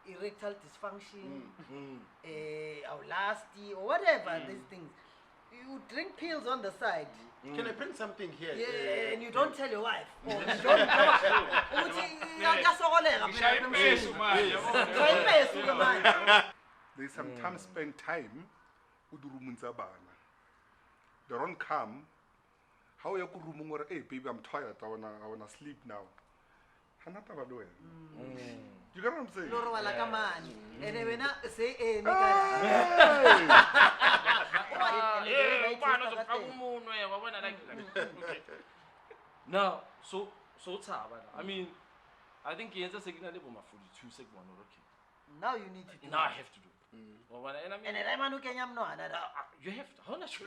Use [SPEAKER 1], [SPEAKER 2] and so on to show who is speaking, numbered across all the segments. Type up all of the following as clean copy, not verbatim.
[SPEAKER 1] erectile dysfunction, aulasty, or whatever these things. You drink pills on the side.
[SPEAKER 2] Can I print something here?
[SPEAKER 1] Yeah, and you don't tell your wife. Or you don't
[SPEAKER 3] They sometimes spend time with Rumunzabana. They don't come. How you could room or hey baby, I'm tired, I wanna sleep now. You get what I'm saying?
[SPEAKER 1] And then say,
[SPEAKER 4] Now, so I mean, I think he has a signal for my 42 segment. Okay.
[SPEAKER 1] Now you need to do
[SPEAKER 4] Now I have to do. And I mean, you have to. How much?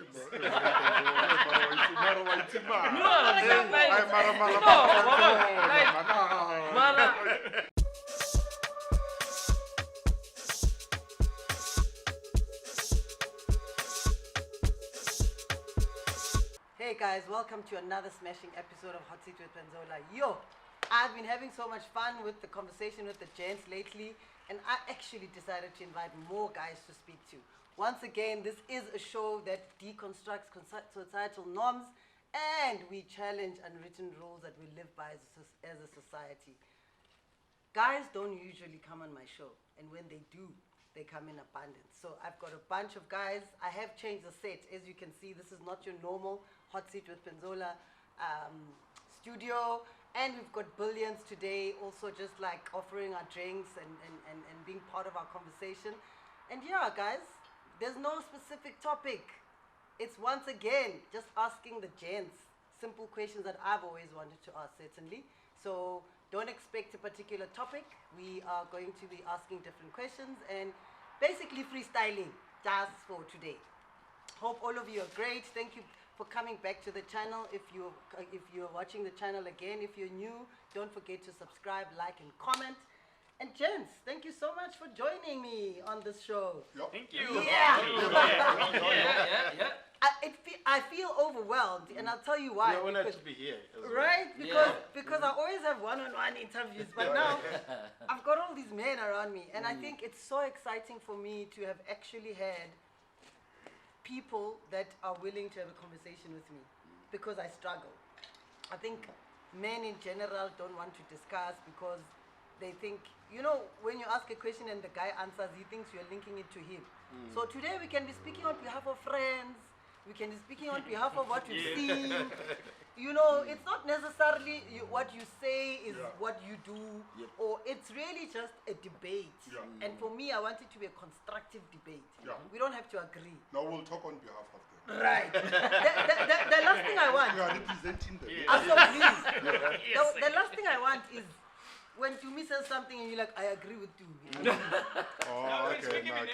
[SPEAKER 1] Hey guys, welcome to another smashing episode of Hot Seat with Penzola. Yo, I've been having so much fun with the conversation with the gents lately, and I actually decided to invite more guys to speak to. Once again, this is a show that deconstructs societal norms, and we challenge unwritten rules that we live by as a society. Guys don't usually come on my show, and when they do, they come in abundance. So I've got a bunch of guys. I have changed the set. As you can see, this is not your normal Hot Seat with Penzola studio. And we've got Billions today, also just like offering our drinks and being part of our conversation. And yeah, guys, there's no specific topic. It's once again just asking the gents simple questions that I've always wanted to ask, certainly. So don't expect a particular topic. We are going to be asking different questions and basically freestyling just for today. Hope all of you are great. Thank you for coming back to the channel. If you're watching the channel again, if you're new, don't forget to subscribe, like, and comment. And gents, thank you so much for joining me on this show.
[SPEAKER 3] Yep.
[SPEAKER 4] Thank you.
[SPEAKER 1] Yeah.
[SPEAKER 4] Yeah.
[SPEAKER 1] I feel overwhelmed, and I'll tell you why.
[SPEAKER 2] We're honored to be here.
[SPEAKER 1] Right? Because I always have one-on-one interviews, but now I've got all these men around me, and I think it's so exciting for me to have actually had people that are willing to have a conversation with me, because I struggle. I think men in general don't want to discuss because they think, you know, when you ask a question and the guy answers, he thinks you're linking it to him. So today we can be speaking on behalf of friends, we can be speaking on behalf of what we've seen. You know, it's not necessarily what you say is what you do, or it's really just a debate. And for me, I want it to be a constructive debate. We don't have to agree.
[SPEAKER 3] Now we'll talk on behalf of them.
[SPEAKER 1] Right. The last thing I want.
[SPEAKER 3] You are representing them.
[SPEAKER 1] So please. The last thing I want is when Tumi says something and you're like, I agree with Tumi.
[SPEAKER 3] Oh, okay.
[SPEAKER 1] You can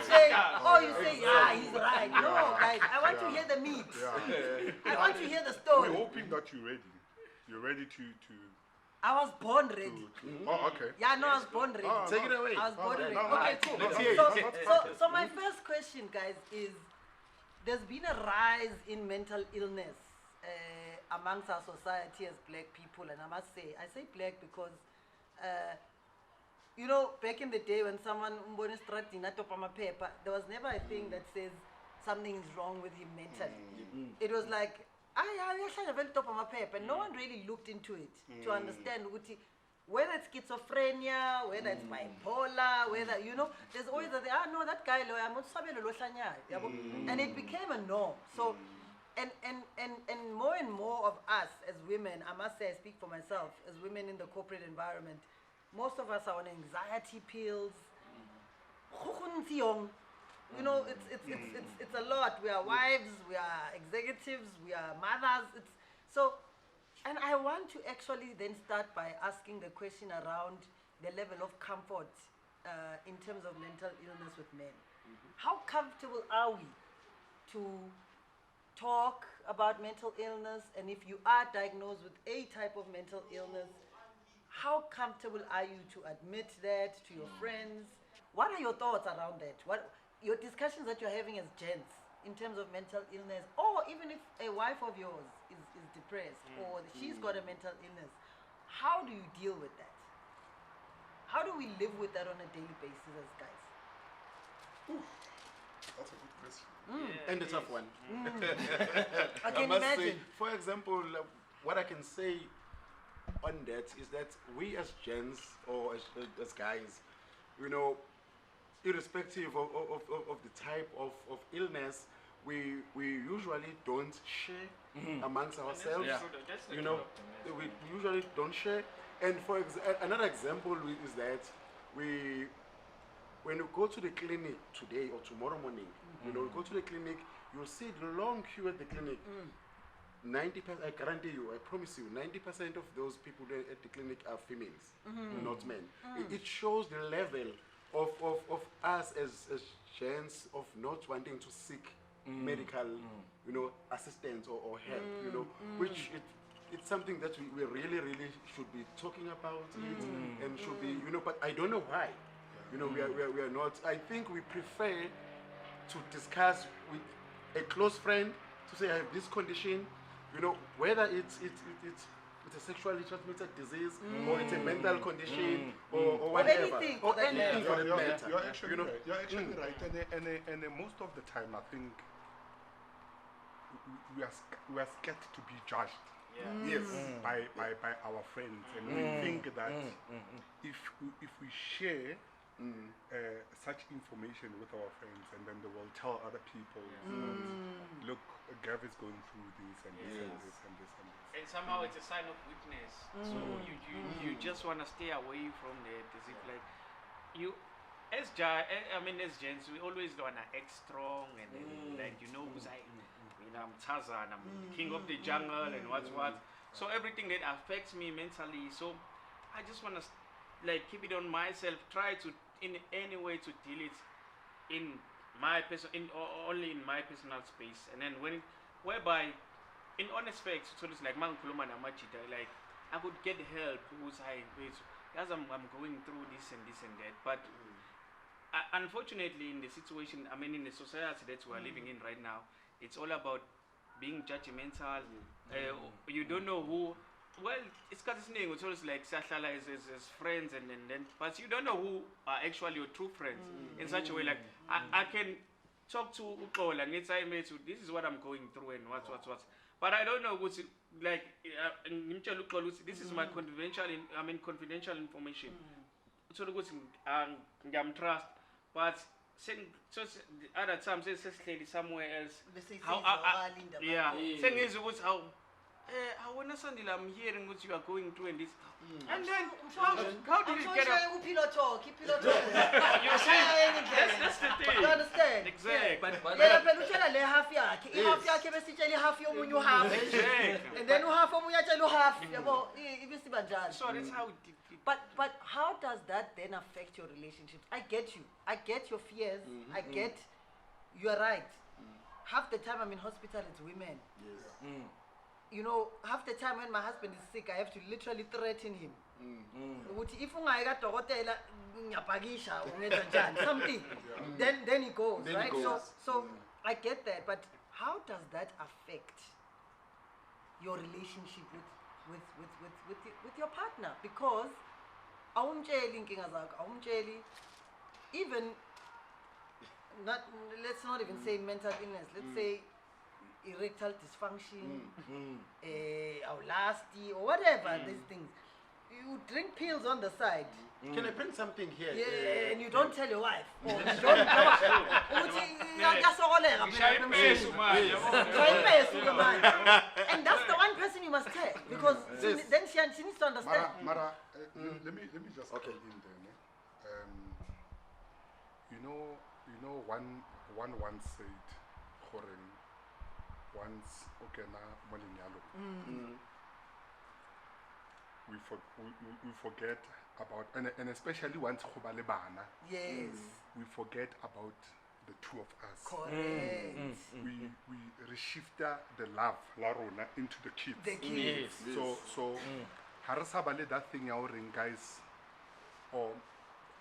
[SPEAKER 1] say, you say, yeah, he's right. No, guys, I want to hear the meat. I want to hear the story.
[SPEAKER 3] We're hoping that you're ready. You're ready to
[SPEAKER 1] I was born ready.
[SPEAKER 3] Oh, okay.
[SPEAKER 1] Yeah, no, I was born ready.
[SPEAKER 2] Take it away.
[SPEAKER 1] I was born ready.
[SPEAKER 3] No,
[SPEAKER 1] Okay, cool.
[SPEAKER 3] let's hear it.
[SPEAKER 1] So my first question, guys, is there's been a rise in mental illness amongst our society as black people, and I must say, I say black because, you know, back in the day when someone paper, there was never a thing that says something is wrong with him mentally. It was like, and no one really looked into it to understand whether it's schizophrenia, whether it's bipolar, whether, you know, there's always no, that guy, and it became a norm. So, and more and more of us as women, I must say, I speak for myself, as women in the corporate environment, most of us are on anxiety pills. You know, it's a lot. We are wives, we are executives, we are mothers. And I want to actually then start by asking the question around the level of comfort in terms of mental illness with men. How comfortable are we to talk about mental illness? And if you are diagnosed with a type of mental illness, how comfortable are you to admit that to your friends? What are your thoughts around that? What your discussions that you're having as gents in terms of mental illness, or even if a wife of yours is depressed or she's got a mental illness, how do you deal with that? How do we live with that on a daily basis as guys?
[SPEAKER 3] That's a good question.
[SPEAKER 2] And a tough one.
[SPEAKER 1] I can
[SPEAKER 2] must say,
[SPEAKER 1] imagine.
[SPEAKER 2] for example, what I can say on that is that we as gents or as guys, you know, irrespective of the type of illness, we usually don't share amongst ourselves.
[SPEAKER 4] Yeah.
[SPEAKER 2] You know, we usually don't share. And for another example is that when you go to the clinic today or tomorrow morning, you know, you go to the clinic, you'll see the long queue at the clinic. 90%, I guarantee you, I promise you, 90% of those people there at the clinic are females, not men. It shows the level of us as gents of not wanting to seek medical, you know, assistance or help, you know, which it's something that we really should be talking about it and should be, you know, but I don't know why. You know, we are not. I think we prefer to discuss with a close friend to say I have this condition, you know, whether it's a sexually transmitted disease or it's a mental condition or whatever,
[SPEAKER 1] anything
[SPEAKER 2] or
[SPEAKER 1] for that
[SPEAKER 2] anything for that matter.
[SPEAKER 3] You're actually
[SPEAKER 2] you know,
[SPEAKER 3] right. You're actually right. And most of the time, I think we are scared to be judged
[SPEAKER 2] Yes.
[SPEAKER 3] by our friends, and we think that if we share such information with our friends, and then they will tell other people, that, look, Gav is going through this and this and this and this and this.
[SPEAKER 5] And somehow it's a sign of weakness. So you just want to stay away from that, as if like you, as gents, we always want to act strong and then like, you know, because I'm Tarzan, I'm king of the jungle and what. So everything that affects me mentally, so I just want to like keep it on myself, try to in any way to deal it in my only in my personal space, and then whereby in honest facts, so it's like man kuluma na machita, like I could get help because as I'm going through this and that, but unfortunately in the situation, I mean in the society that we are living in right now, it's all about being judgmental. You don't know who. Well, it's got this name. It's always like Sahlala as friends, and then, but you don't know who are actually your true friends in such a way. Like I can talk to Ukol and it's this is what I'm going through and what. But I don't know what's like. This is my confidential information. So I'm trust, but so the other times it's somewhere else. Saying is how. I'm hearing what you are going through and this. And then, how do you get up? You see, that's the thing.
[SPEAKER 1] You understand?
[SPEAKER 5] Exactly.
[SPEAKER 4] But
[SPEAKER 1] and then half
[SPEAKER 5] So that's how
[SPEAKER 1] But how does that then affect your relationships? I get you. I get your fears. I get you are right. Half the time I'm in hospital, it's women.
[SPEAKER 2] Yes.
[SPEAKER 1] You know, half the time when my husband is sick, I have to literally threaten him. If something, then he goes,
[SPEAKER 2] Then he
[SPEAKER 1] right?
[SPEAKER 2] goes.
[SPEAKER 1] So I get that, but how does that affect your relationship with your partner? Because even let's not even say mental illness. Let's say erectile dysfunction, aulasty, or whatever these things. You drink pills on the side.
[SPEAKER 2] Can I bring something here?
[SPEAKER 1] Yeah, and you don't tell your wife. Or you don't and that's the one person you must tell, because then she needs to understand.
[SPEAKER 3] Mara, let me just call in there. You know, one once said, once we forget about, and especially once
[SPEAKER 1] Yes.
[SPEAKER 3] we forget about the two of us.
[SPEAKER 1] Correct.
[SPEAKER 3] We reshift the love larona into the kids.
[SPEAKER 1] The kids.
[SPEAKER 3] So harasa bale that thing our guys, or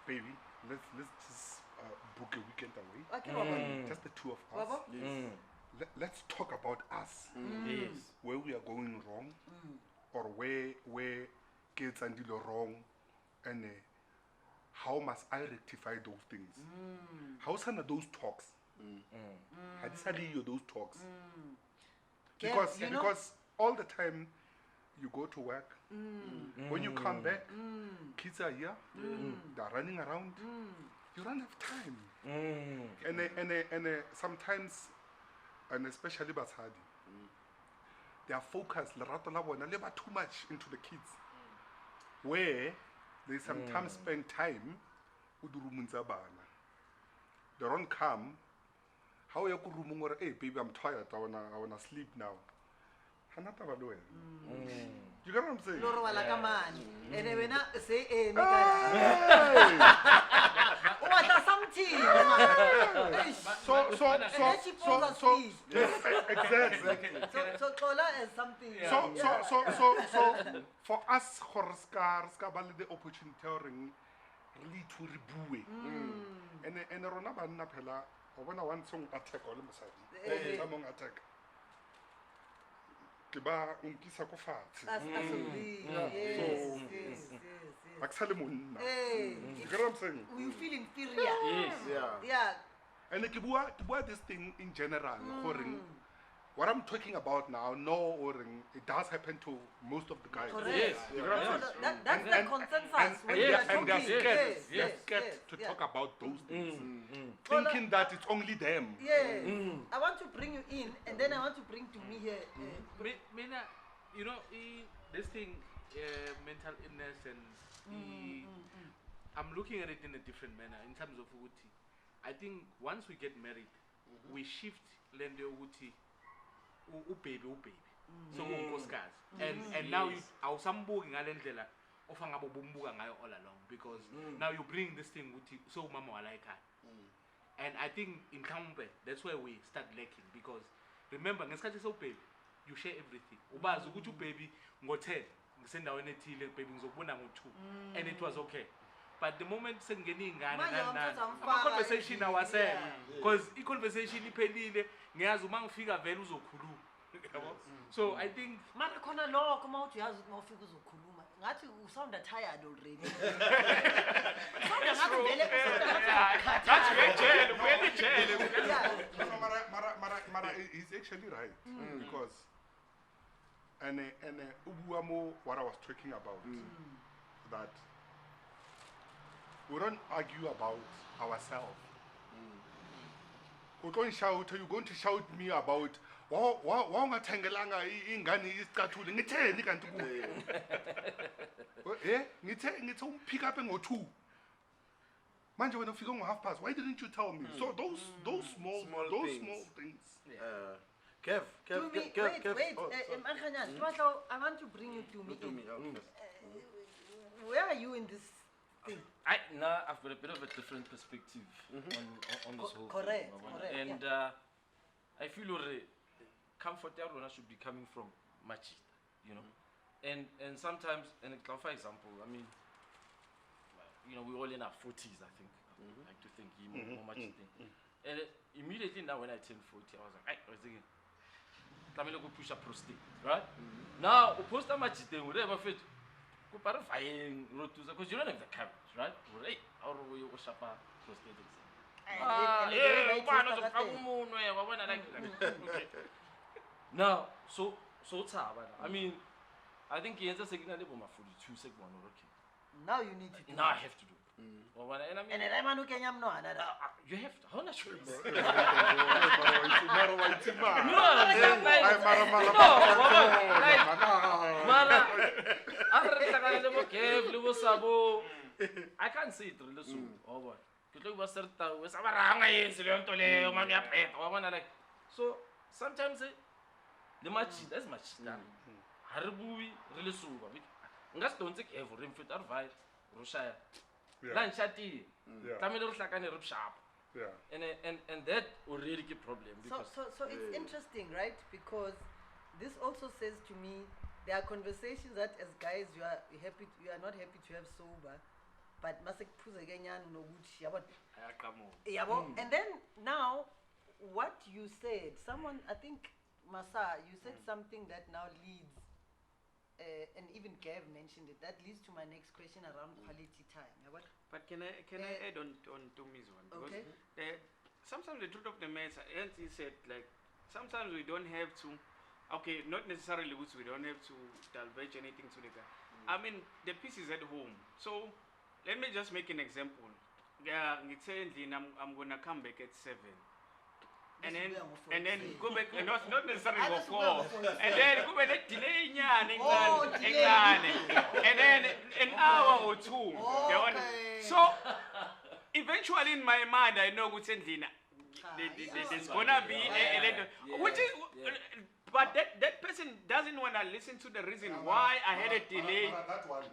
[SPEAKER 3] baby, let's just book a weekend away.
[SPEAKER 1] Okay,
[SPEAKER 3] Just the two of us.
[SPEAKER 2] Yes.
[SPEAKER 3] Let's talk about us.
[SPEAKER 4] yes.
[SPEAKER 3] Where we are going wrong, or where kids are doing wrong, and how must I rectify those things? How sana those talks? How those talks? Because
[SPEAKER 1] you know-
[SPEAKER 3] because all the time you go to work, when you come back, kids are here, they're running around, you don't have time. And sometimes, and especially Basadi, they are focused too much into the kids, where they sometimes spend time with Rumunzabana. They don't come. How you could rumor, hey baby, I'm tired, I wanna sleep now. Hanata Valoe. You get what I'm saying?
[SPEAKER 1] Loro wala ka mane. Ene wena say
[SPEAKER 3] Hey!
[SPEAKER 1] o batla something man.
[SPEAKER 3] So exactly.
[SPEAKER 1] So Xola is something.
[SPEAKER 3] So for us Horska Bali the opportunity really to rebue. And Rona Banna Pella, or when I want some attack all Masadi. Among attack. Kiba unkisa ko fatshe.
[SPEAKER 1] Yes.
[SPEAKER 3] Maksalemun.
[SPEAKER 1] Hey.
[SPEAKER 3] You get what I'm saying?
[SPEAKER 1] You feel inferior.
[SPEAKER 2] Yeah.
[SPEAKER 1] Yeah.
[SPEAKER 3] And kibua this thing in general, what I'm talking about now, no, it does happen to most of the guys.
[SPEAKER 1] Correct.
[SPEAKER 4] Yes.
[SPEAKER 3] You get what I'm saying?
[SPEAKER 1] That's the consensus. when we are
[SPEAKER 3] And they're
[SPEAKER 1] talking.
[SPEAKER 3] scared.
[SPEAKER 1] Yes,
[SPEAKER 3] They're
[SPEAKER 1] yes,
[SPEAKER 3] scared
[SPEAKER 1] yes,
[SPEAKER 3] to
[SPEAKER 1] yeah.
[SPEAKER 3] talk about those things,
[SPEAKER 1] Well,
[SPEAKER 3] thinking that it's only them.
[SPEAKER 1] Yes. I want to bring you in, and then I want to bring to me here.
[SPEAKER 6] Mina, you know, this thing, mental illness, and I'm looking at it in a different manner in terms of Uti. I think once we get married, we shift Lende Uti, baby. So unkosikazi. And now you awusambuki ngalendlela ofanga bobumbuka ngayo all along, because now you bring this thing Uti so mama walaika. And I think in Kampe, that's where we start lacking, because remember, ngesikhathi so baby, you share everything. Ubazi ukuthi baby ngo10 ngisendaweni ethile baby ngizokubona ngo2, and it was okay. But the moment sengena ingane nani ama conversation awasela, because I conversation iphelile ngiyazi uma ngifika vele uzokhuluma. So I think
[SPEAKER 1] Mara khona lokho mawuthi uyazi ukuthi mawufika uzokhuluma ngathi usound tired already.
[SPEAKER 3] Mara, he's actually right, because and Ubuamo, what I was talking about, that we don't argue about ourselves. We're going to shout, you're going to shout me about wangatengelanga ingane isicathulo ngitheni kanti kuwe ngithe pick up ngo2 manje wena ufika ngo1/2, why didn't you tell me? So those small things.
[SPEAKER 2] Kev.
[SPEAKER 1] Wait, I want to bring you to me. Where are you in this thing?
[SPEAKER 4] I've got a bit of a different perspective on this whole
[SPEAKER 1] Correct.
[SPEAKER 4] thing. And I feel comfort should be coming from Machita, you know. And sometimes, and for example, I mean, you know, we're all in our 40s, I think. I like to think more Machita. And immediately now when I turned 40, I was thinking, I'm going to push a prostate, right? Now, post a Machita, whatever fit. Because you don't have the courage, right? How do you wash up a prostate? Now, so I mean, I think he has a signal for my 42 second.
[SPEAKER 1] Now you need to do
[SPEAKER 4] Now I have to do it. And I mean,
[SPEAKER 1] and then I'm no another.
[SPEAKER 4] you have to. How much choice? I can't say it really soon. So sometimes the match that's much done. Haribubi really soon. Ngas don't take every fit advice. Roshaya. Lanchati. Tamil Sakani rip sharp. And that already a problem, because
[SPEAKER 1] So it's interesting, right? Because this also says to me there are conversations that as guys you are not happy to have sober, but masek phuze kenyana nokuthi yabo. And then now what you said, someone, I think Masa, you said something that now leads and even Gav mentioned it, that leads to my next question around quality time. Yeah, what?
[SPEAKER 5] But can I add on Tommy's one? Because
[SPEAKER 1] Okay.
[SPEAKER 5] sometimes the truth of the matter, as he said, like sometimes we don't have to. Okay, not necessarily which we don't have to divulge anything to the guy. I mean, the piece is at home. So let me just make an example. Yeah, I'm gonna come back at 7. And then go back, and not necessarily go 4. And then go back at delay and then an hour or 2. So eventually in my mind I know what's in dinner. There's gonna be a little, which is, but that person doesn't want to listen to the reason why I had a delay.
[SPEAKER 3] That one.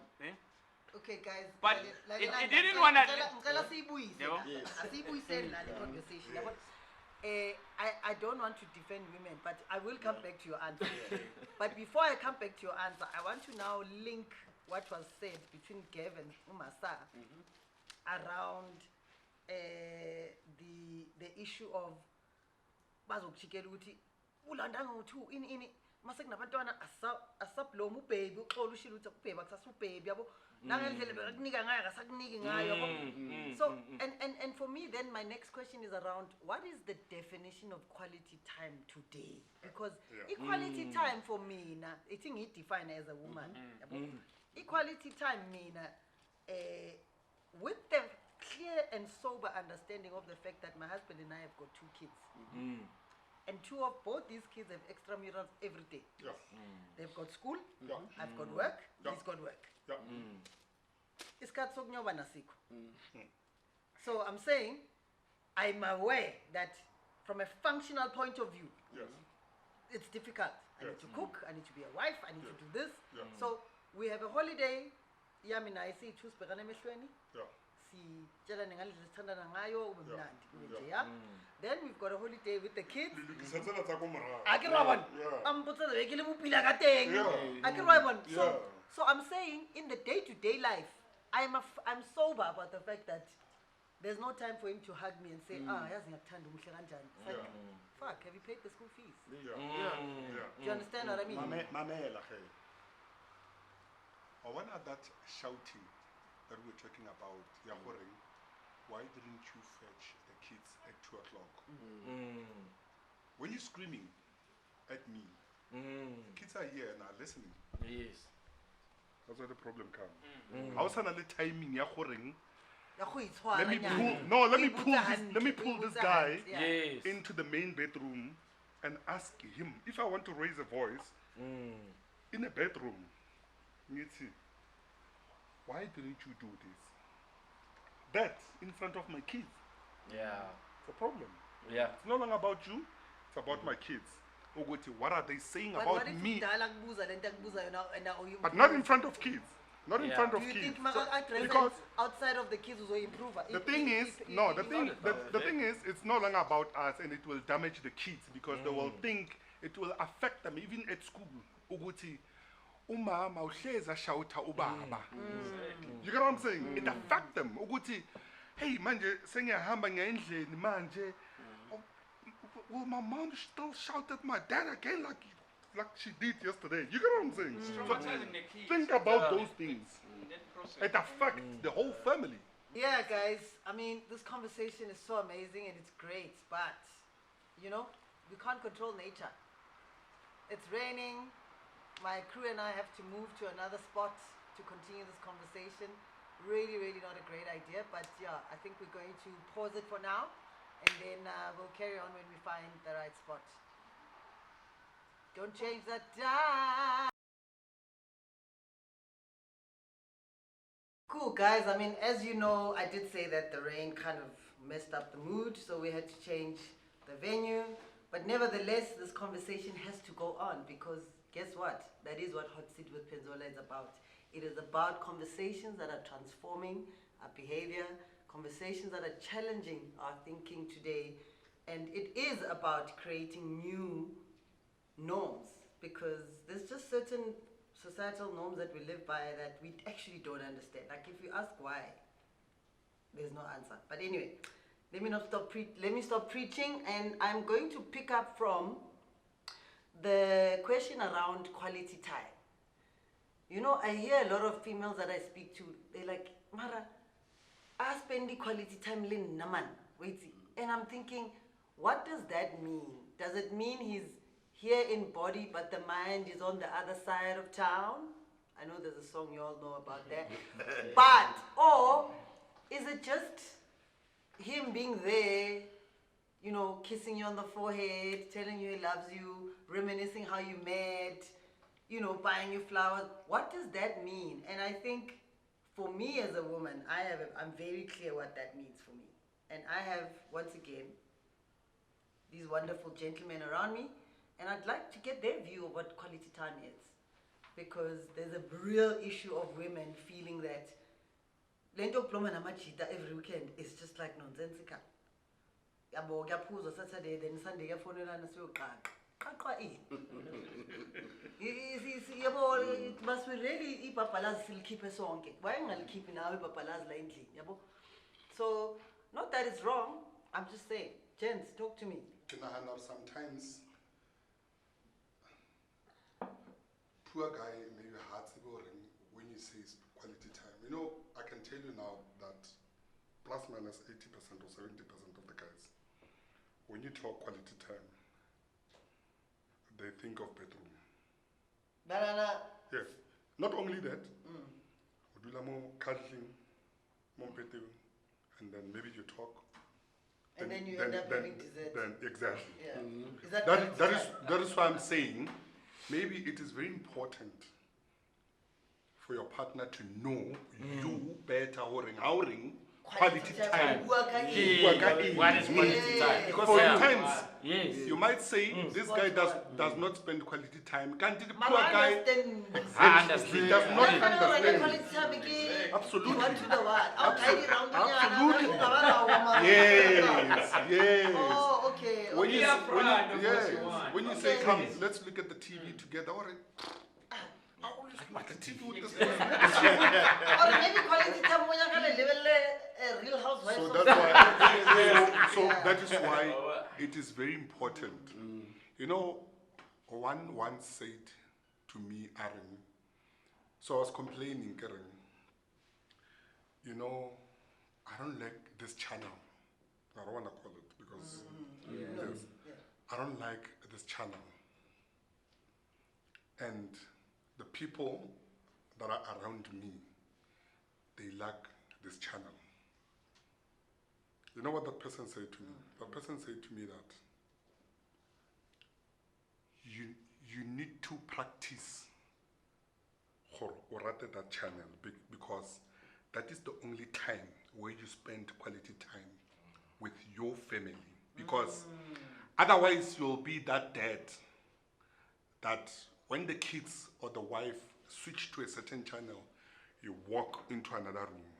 [SPEAKER 1] Okay, guys.
[SPEAKER 5] But it didn't want to.
[SPEAKER 1] I don't want to defend women, but I will come back to your answer. But before I come back to your answer, I want to now link what was said between Gav and Umasa around the issue of bazokujikela ukuthi ulandanga uthu ini mase kunabantwana asablomu ubaby uxola ushilo ukuthi ubheba kusasa ubaby yabo nangendlela bekunika ngayo akasakuniki ngayo yabo. So and for me then my next question is around what is the definition of quality time today, because equality time for me na I think it define as a woman yabo. Equality time mina with the clear and sober understanding of the fact that my husband and I have got 2 kids. And both these kids have extramurals every day.
[SPEAKER 3] Yeah.
[SPEAKER 1] They've got school, I've got
[SPEAKER 3] Mm.
[SPEAKER 1] work,
[SPEAKER 3] Yeah.
[SPEAKER 1] he's got work.
[SPEAKER 3] Yeah.
[SPEAKER 1] Isikhathi sokunyoba nasikho. So I'm saying, I'm aware that from a functional point of view,
[SPEAKER 3] Yes.
[SPEAKER 1] it's difficult. I need to cook, I need to be a wife, I need to do this.
[SPEAKER 3] Yeah.
[SPEAKER 1] So we have a holiday. Yamina I see two sibhekana emehlweni.
[SPEAKER 3] Yeah.
[SPEAKER 1] Sitshela ngalezi sithandana ngayo ube mnandi kube nje
[SPEAKER 3] Yeah.
[SPEAKER 1] ya. Then we've got a holiday with the kids.
[SPEAKER 3] Lilisetsela tsa ko morago.
[SPEAKER 1] Akere wa bona?
[SPEAKER 3] Yeah.
[SPEAKER 1] Ampotsa le ke le bopila ka teng.
[SPEAKER 3] Yeah.
[SPEAKER 1] Akere wa bona?
[SPEAKER 3] Yeah.
[SPEAKER 1] So I'm saying in the day-to-day life, I'm sober about the fact that there's no time for him to hug me and say, yazi ngiyakuthanda umuhle kanjani. It's like, fuck, have you paid the school fees?
[SPEAKER 3] Yeah.
[SPEAKER 1] Do you understand what I mean?
[SPEAKER 3] Mamela ge. I wonder that shouting that we're talking about, why didn't you fetch the kids at 2 o'clock? When you're screaming at me, kids are here now listening.
[SPEAKER 4] Yes.
[SPEAKER 3] That's where the problem comes. How is the timing?
[SPEAKER 1] Let
[SPEAKER 3] me pull this guy
[SPEAKER 4] Yes.
[SPEAKER 3] into the main bedroom and ask him if I want to raise a voice in a bedroom. Why didn't you do this? That in front of my kids.
[SPEAKER 4] Yeah.
[SPEAKER 3] It's a problem.
[SPEAKER 4] Yeah.
[SPEAKER 3] It's no longer about you, it's about my kids. What are they saying about me? But not in front of kids. Not in front of
[SPEAKER 1] Do you
[SPEAKER 3] kids.
[SPEAKER 1] think because
[SPEAKER 3] Because
[SPEAKER 1] outside of the kids will improve?
[SPEAKER 3] the thing is, the thing is, it's no longer about us, and it will damage the kids because they will think it will affect them even at school. Uguti, umama uhleza shouta ubaba. You get what I'm saying? It affects them. Uguti, hey manje sengiyahamba ngendleni manje. Well, my mom still shouted my dad again like she did yesterday. You get what I'm saying?
[SPEAKER 5] Traumatizing the kids.
[SPEAKER 3] Think about those things.
[SPEAKER 5] That process.
[SPEAKER 3] It affects the whole family.
[SPEAKER 1] Yeah, guys. I mean, this conversation is so amazing and it's great, but you know, we can't control nature. It's raining. My crew and I have to move to another spot to continue this conversation. Really, really not a great idea, but yeah, I think we're going to pause it for now, and then we'll carry on when we find the right spot. Don't change that dial. Cool, guys. I mean, as you know, I did say that the rain kind of messed up the mood, so we had to change the venue. But nevertheless, this conversation has to go on because guess what? That is what Hot Seat with Penzola is about. It is about conversations that are transforming our behavior, conversations that are challenging our thinking today, and it is about creating new norms because there's just certain societal norms that we live by that we actually don't understand. Like if you ask why, there's no answer. But anyway, let me stop preaching, and I'm going to pick up from the question around quality time. You know, I hear a lot of females that I speak to, they're like, Mara, I spend the quality time in Naman. Wait, and I'm thinking, what does that mean? Does it mean he's here in body, but the mind is on the other side of town? I know there's a song you all know about that. But, or is it just him being there, you know, kissing you on the forehead, telling you he loves you, reminiscing how you met, you know, buying you flowers? What does that mean? And I think for me as a woman, I'm very clear what that means for me. And I have, once again, these wonderful gentlemen around me, and I'd like to get their view of what quality time is. Because there's a real issue of women feeling that lento ploma namachita every weekend is just like nonsensical. Yabo kuyaphuza Saturday, then Sunday kuyafonelana siyoqaqa. Qaqa ini? Yabo, must we really ibhabhalazi silikhiphe sonke? Why ngalikhiphi nawe ibhabhalazi la endlini, yabo? So, not that it's wrong, I'm just saying, gents, talk to me.
[SPEAKER 3] Sometimes poor guy maybe hearts boring when you say it's quality time. You know, I can tell you now that plus minus 80% or 70% of the guys, when you talk quality time, they think of bedroom. Yes. Not only that, cuddling, and then maybe you talk.
[SPEAKER 1] And then you end up having dessert.
[SPEAKER 3] Exactly.
[SPEAKER 1] Yeah.
[SPEAKER 3] That is why I'm saying, maybe it is very important for your partner to know you better howling quality time.
[SPEAKER 4] What is quality time?
[SPEAKER 3] Because sometimes you might say this guy does not spend quality time. Can't the poor guy he does not understand. Absolutely. Yes.
[SPEAKER 1] Oh, okay.
[SPEAKER 3] When you say, come, let's look at the TV together. All right. I always look at the TV with this person.
[SPEAKER 1] Or maybe quality time when you're going to live a real housewife.
[SPEAKER 3] So that is why it is very important. You know, one once said to me, Aaron, so I was complaining, Karen, you know, I don't like this channel. I don't want to call it because I don't like this channel. And the people that are around me, they like this channel. You know what that person said to me? That person said to me that you need to practice that channel because that is the only time where you spend quality time with your family. Because otherwise you'll be that dad that when the kids or the wife switch to a certain channel, you walk into another room.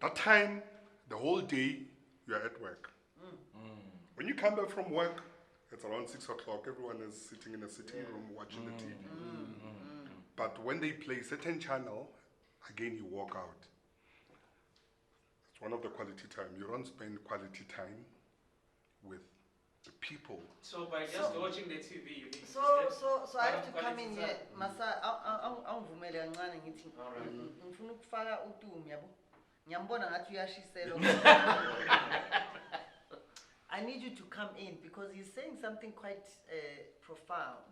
[SPEAKER 3] That time, the whole day, you are at work. When you come back from work, it's around 6 o'clock, everyone is sitting in a sitting room watching the TV. But when they play certain channel, again you walk out. It's one of the quality time. You don't spend quality time with the people.
[SPEAKER 5] So by just watching the TV, you need
[SPEAKER 1] So I have to come in here. Masa, angivumele kancane ngithi ngifuna ukufaka uTumi yabo. Ngiyambona ngathi uyashisela. I need you to come in because he's saying something quite profound,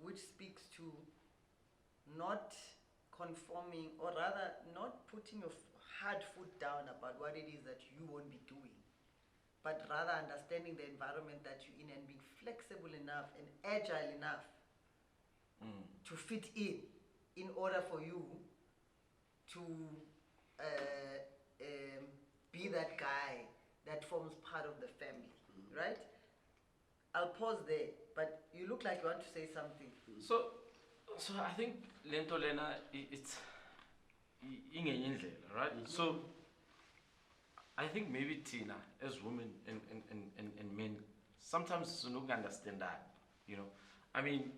[SPEAKER 1] which speaks to not conforming, or rather not putting your hard foot down about what it is that you won't be doing, but rather understanding the environment that you're in and being flexible enough and agile enough to fit in order for you to be that guy that forms part of the family, right? I'll pause there, but you look like you want to say something.
[SPEAKER 4] So I think lento lena it's ingenye indlela, right? So I think maybe Tina as women and men sometimes you don't understand that, you know. I mean,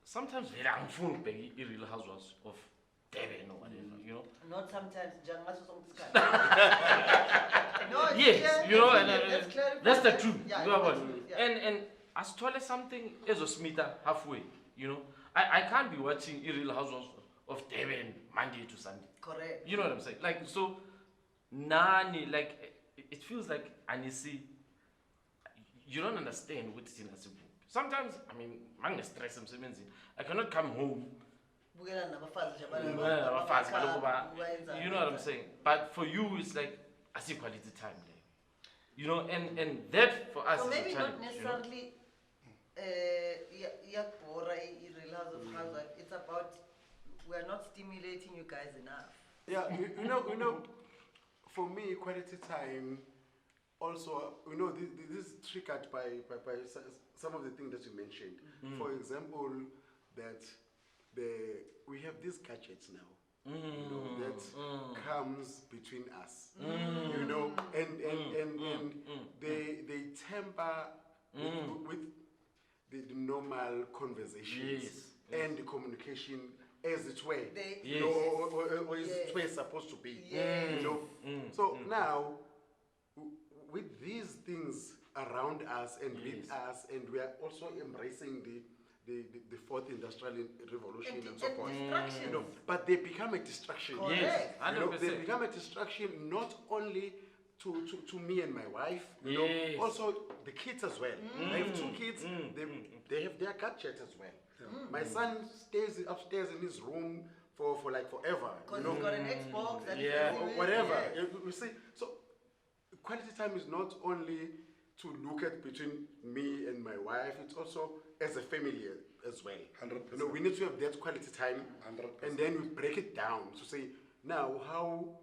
[SPEAKER 4] sometimes we don't be real housewives of Devon or whatever, you know.
[SPEAKER 1] Not sometimes,
[SPEAKER 4] yes, you know, and that's the truth.
[SPEAKER 1] Yeah,
[SPEAKER 4] You know what?
[SPEAKER 1] yeah.
[SPEAKER 4] And as tall as something is a smeeta halfway, you know. I can't be watching Real Housewives of Devon Monday to Sunday.
[SPEAKER 1] Correct.
[SPEAKER 4] You know what I'm saying? Like, so, nani, like, it feels like Anisi, you don't understand what is in a book. Sometimes, I mean, I'm stress, I cannot come home. You know what I'm saying? But for you, it's like, I see quality time. Like, you know, and that for us
[SPEAKER 1] so
[SPEAKER 4] is
[SPEAKER 1] maybe
[SPEAKER 4] a challenge.
[SPEAKER 1] not necessarily it's about we're not stimulating you guys enough.
[SPEAKER 2] Yeah, you know, for me, quality time also, this is triggered by some of the things that you mentioned. For example, that we have these gadgets now, that comes between us, and they temper with the normal conversations and the communication as it were, or as it were supposed to be, So now, with these things around us and with us, and we are also embracing the fourth industrial revolution and so forth. But they become a distraction.
[SPEAKER 4] Yes,
[SPEAKER 2] they become a distraction not only to me and my wife, also the kids as well. I have 2 kids, they have their gadgets as well. My son stays upstairs in his room for like forever.
[SPEAKER 1] Because he's got an Xbox that
[SPEAKER 2] whatever. You see, so quality time is not only to look at between me and my wife, it's also as a family as well.
[SPEAKER 3] 100%.
[SPEAKER 2] We need to have that quality time,
[SPEAKER 3] 100%.
[SPEAKER 2] and then we break it down to say, now how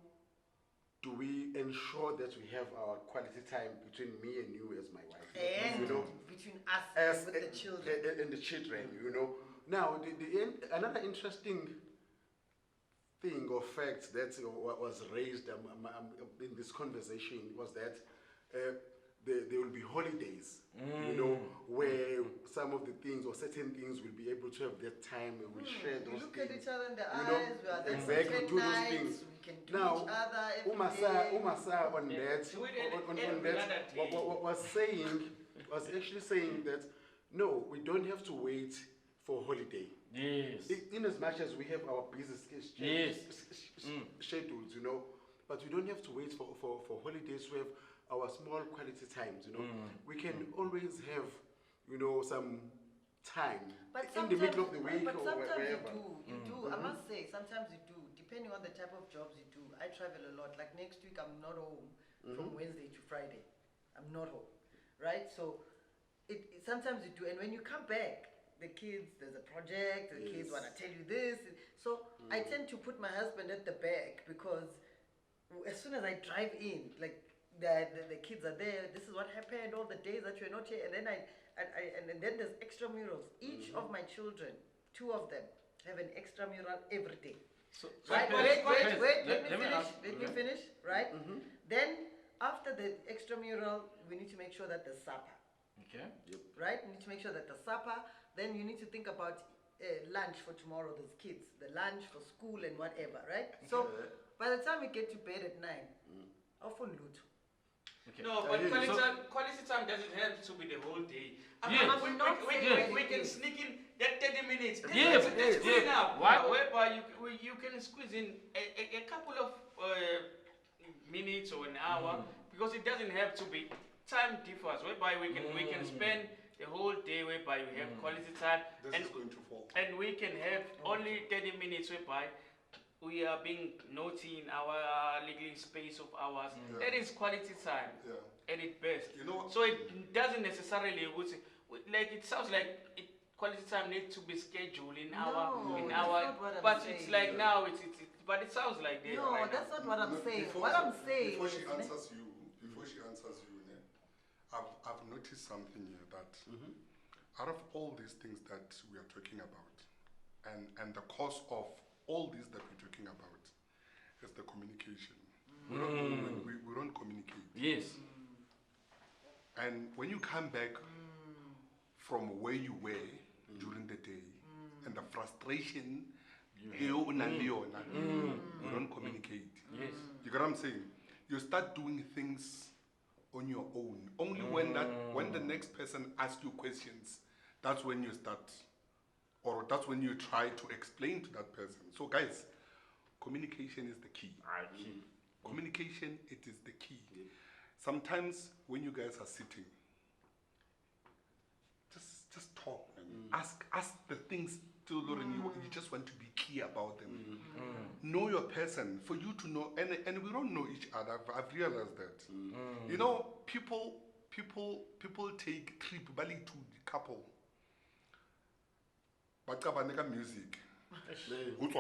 [SPEAKER 2] do we ensure that we have our quality time between me and you as my wife,
[SPEAKER 1] and between us with the children
[SPEAKER 2] and the children, Now, another interesting thing or fact that was raised in this conversation was that there will be holidays, where some of the things or certain things will be able to have that time and we'll share those
[SPEAKER 1] look
[SPEAKER 2] things.
[SPEAKER 1] at each other in the eyes, we are there
[SPEAKER 2] exactly,
[SPEAKER 1] for 10
[SPEAKER 2] do those
[SPEAKER 1] nights,
[SPEAKER 2] things.
[SPEAKER 1] we can do
[SPEAKER 2] Now,
[SPEAKER 1] each other every day.
[SPEAKER 2] Umasa on that was actually saying that no, we don't have to wait for holiday.
[SPEAKER 4] Yes.
[SPEAKER 2] In as much as we have our busy schedules, but we don't have to wait for holidays. We have our small quality times, We can always have, some time in the middle of the week
[SPEAKER 1] but
[SPEAKER 2] or
[SPEAKER 1] sometimes
[SPEAKER 2] wherever.
[SPEAKER 1] You do. I must say, sometimes you do, depending on the type of jobs you do. I travel a lot. Like next week, I'm not home from Wednesday to Friday. I'm not home, right? So sometimes you do, and when you come back, the kids, there's a project, the kids want to tell you this. So I tend to put my husband at the back because as soon as I drive in, like the kids are there, this is what happened, all the days that you're not here, and then and then there's extramurals. Each of my children, 2 of them, have an extramural every day. Right? Wait, let me finish, right? Then after the extramural, we need to make sure that there's supper.
[SPEAKER 4] Okay.
[SPEAKER 2] Yep.
[SPEAKER 1] Right? We need to make sure that the supper, then you need to think about lunch for tomorrow, there's kids, the lunch for school and whatever, right? So by the time we get to bed at 9, often loot.
[SPEAKER 4] Okay.
[SPEAKER 5] No, but quality time doesn't have to be the whole day. We can sneak in that 30 minutes. That's good enough. Whereby you can squeeze in a couple of minutes or an hour, because it doesn't have to be. Time differs, whereby we can spend the whole day whereby we have quality time,
[SPEAKER 3] This is going to fall.
[SPEAKER 5] and we can have only 30 minutes whereby we are being naughty in our legal space of ours. That is quality time at its best. So it doesn't necessarily like it sounds like quality time needs to be scheduled in our but it's like now but it sounds like this.
[SPEAKER 1] No, that's not what I'm saying. What I'm saying
[SPEAKER 3] before
[SPEAKER 1] is
[SPEAKER 3] she answers you, I've noticed something here that out of all these things that we are talking about, and the cause of all these that we're talking about is the communication. We don't communicate.
[SPEAKER 4] Yes.
[SPEAKER 3] And when you come back from where you were during the day and the frustration you don't communicate.
[SPEAKER 4] Yes.
[SPEAKER 3] You get what I'm saying? You start doing things on your own. Only when the next person asks you questions, that's when you start or that's when you try to explain to that person. So guys, communication is the key. Communication, it is the key. Sometimes when you guys are sitting, just talk and ask the things to Lauren. You just want to be clear about them. Know your person for you to know, and we don't know each other. I've realized that. You know, people take trip bali to the couple. But music. Who's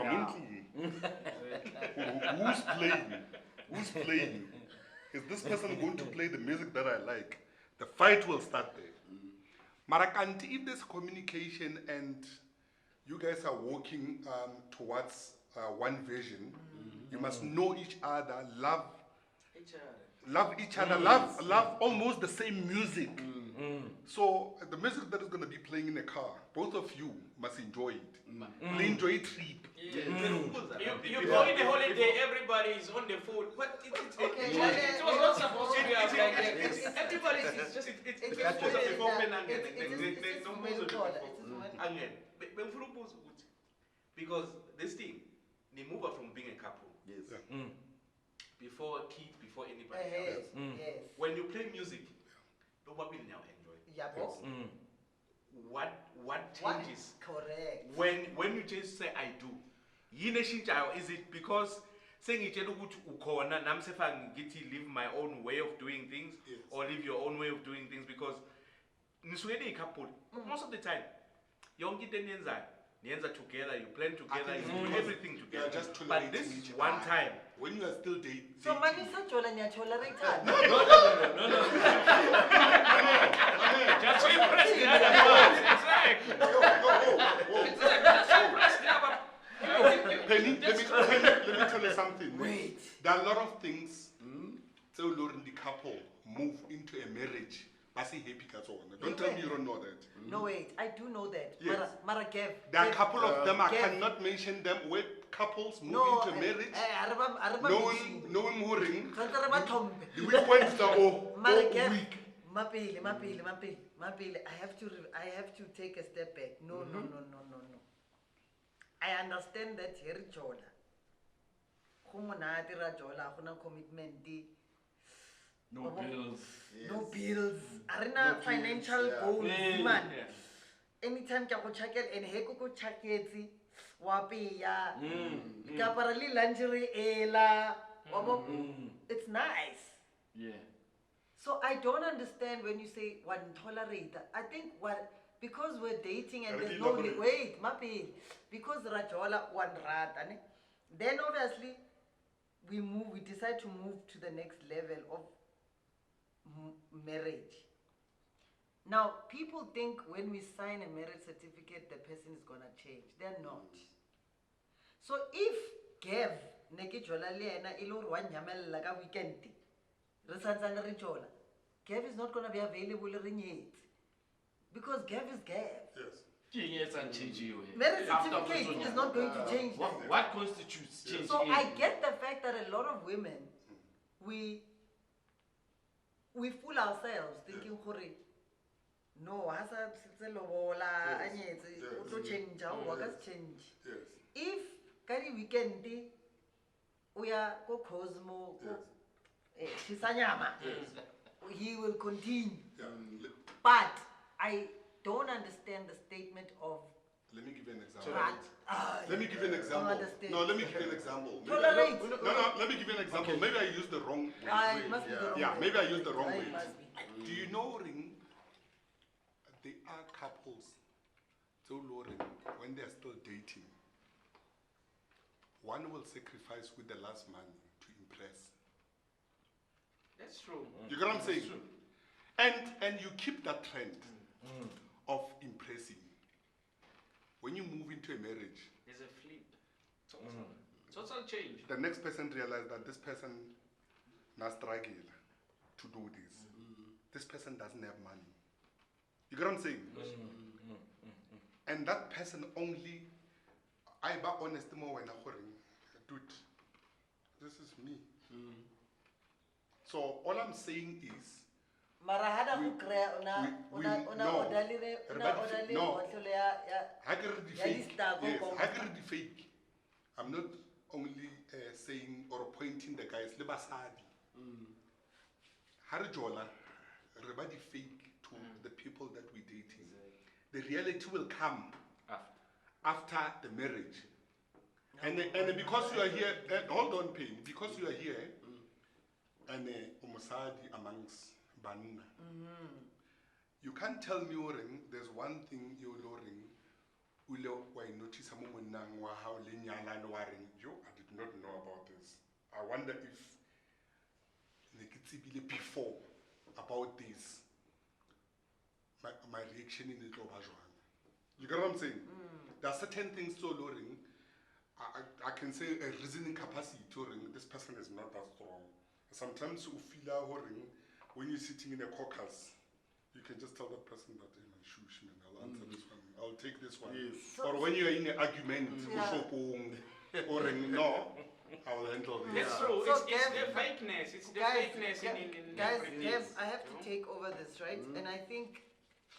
[SPEAKER 3] playing? Who's playing? Is this person going to play the music that I like? The fight will start there. Marakanti, if there's communication and you guys are working towards one vision, you must know each other, love each other, love almost the same music. So the music that is going to be playing in the car, both of you must enjoy it. Enjoy trip.
[SPEAKER 5] You go in a holiday, everybody is on the phone. What? It was not supposed to be like everybody is just.
[SPEAKER 6] It's supposed to be open because this thing, they move from being a couple.
[SPEAKER 2] Yes.
[SPEAKER 6] Before kids, before anybody else.
[SPEAKER 1] Yes.
[SPEAKER 6] When you play music, nobody will now enjoy it.
[SPEAKER 1] Yeah, boss.
[SPEAKER 6] What changes?
[SPEAKER 1] Correct.
[SPEAKER 6] When you just say I do, is it because saying it live my own way of doing things, or live your own way of doing things? Because couple most of the time, together, you plan together, you do everything together. But this one time,
[SPEAKER 3] when you are still dating.
[SPEAKER 1] So manisa chola niya chola right hand.
[SPEAKER 4] No.
[SPEAKER 5] Just impress the other
[SPEAKER 3] Penny, let me tell you something.
[SPEAKER 1] Wait.
[SPEAKER 3] There are a lot of things so Lauren the couple move into a marriage. Don't tell me you don't know that.
[SPEAKER 1] No, wait, I do know that.
[SPEAKER 3] Yes.
[SPEAKER 1] Mara Kev.
[SPEAKER 3] There are a couple of them, I
[SPEAKER 1] Kev.
[SPEAKER 3] cannot mention them, where couples move into marriage. Knowing who ring. The weak points are all weak.
[SPEAKER 1] Mapele. I have to take a step back. No. I understand that here Jola. Kumonati Rajola, kuna commitment.
[SPEAKER 4] No bills.
[SPEAKER 1] No bills. Arena financial goals, man. Anytime you go check it and heko go check it, wapi ya. Kaparali lingerie ela. It's nice.
[SPEAKER 4] Yeah.
[SPEAKER 1] So I don't understand when you say one tolerate. I think because we're dating and there's no wait, mapi. Because Rajola one rat, then obviously we decide to move to the next level of marriage. Now, people think when we sign a marriage certificate, the person is gonna change. They're not. So if Kev Kev is not gonna be available because Kev is Kev.
[SPEAKER 3] Yes.
[SPEAKER 1] Marriage certificate is not going to change that.
[SPEAKER 4] What constitutes change?
[SPEAKER 1] So I get the fact that a lot of women, we fool ourselves thinking, no, change. If kari weekend we are go Cosmo, he will continue. But I don't understand the statement of.
[SPEAKER 3] Let me give you an example.
[SPEAKER 1] Let me give you an example.
[SPEAKER 3] No, let me give you an example.
[SPEAKER 1] Tolerate.
[SPEAKER 3] No, let me give you an example. Maybe I used the wrong way.
[SPEAKER 1] It must be the wrong way.
[SPEAKER 3] Maybe I used the wrong way.
[SPEAKER 1] It must be.
[SPEAKER 3] Do you know, Ring, there are couples, so Lauren, when they are still dating, one will sacrifice with the last money to impress.
[SPEAKER 5] That's true.
[SPEAKER 3] You get what I'm saying? And you keep that trend of impressing. When you move into a marriage,
[SPEAKER 5] there's a flip. Total change.
[SPEAKER 3] The next person realizes that this person has struggled to do this. This person doesn't have money. You get what I'm saying? And that person only, I ba honest more when dude, this is me. So all I'm saying is,
[SPEAKER 1] Mara hada
[SPEAKER 3] We-
[SPEAKER 1] go krea
[SPEAKER 3] no. Everybody no. Ha ke re di-fake, yes, ha ke re di-fake. I'm not only saying or pointing the guys, le basadi. Ha re jola, re ba di-fake to the people that we're dating. The reality will come after the marriage. And because you are here, hold on, Pain, because you are here, and umusadi amongst banna. You can't tell me there's one thing you're loring. Why notice a moment now how linear and warring you? I did not know about this. I wonder if before about this, my reaction in the you get what I'm saying? There are certain things so loring. I can say a reasoning capacity to ring this person is not that strong. Sometimes you feel when you're sitting in a caucus, you can just tell that person that shush man, I'll answer this one, I'll take this one.
[SPEAKER 2] Yes.
[SPEAKER 3] Or when you're in an argument, or no, I'll handle this.
[SPEAKER 5] That's true.
[SPEAKER 1] So
[SPEAKER 5] It's the fakeness. It's the fakeness in
[SPEAKER 1] guys,
[SPEAKER 5] everything.
[SPEAKER 1] I have to take over this, right? And I think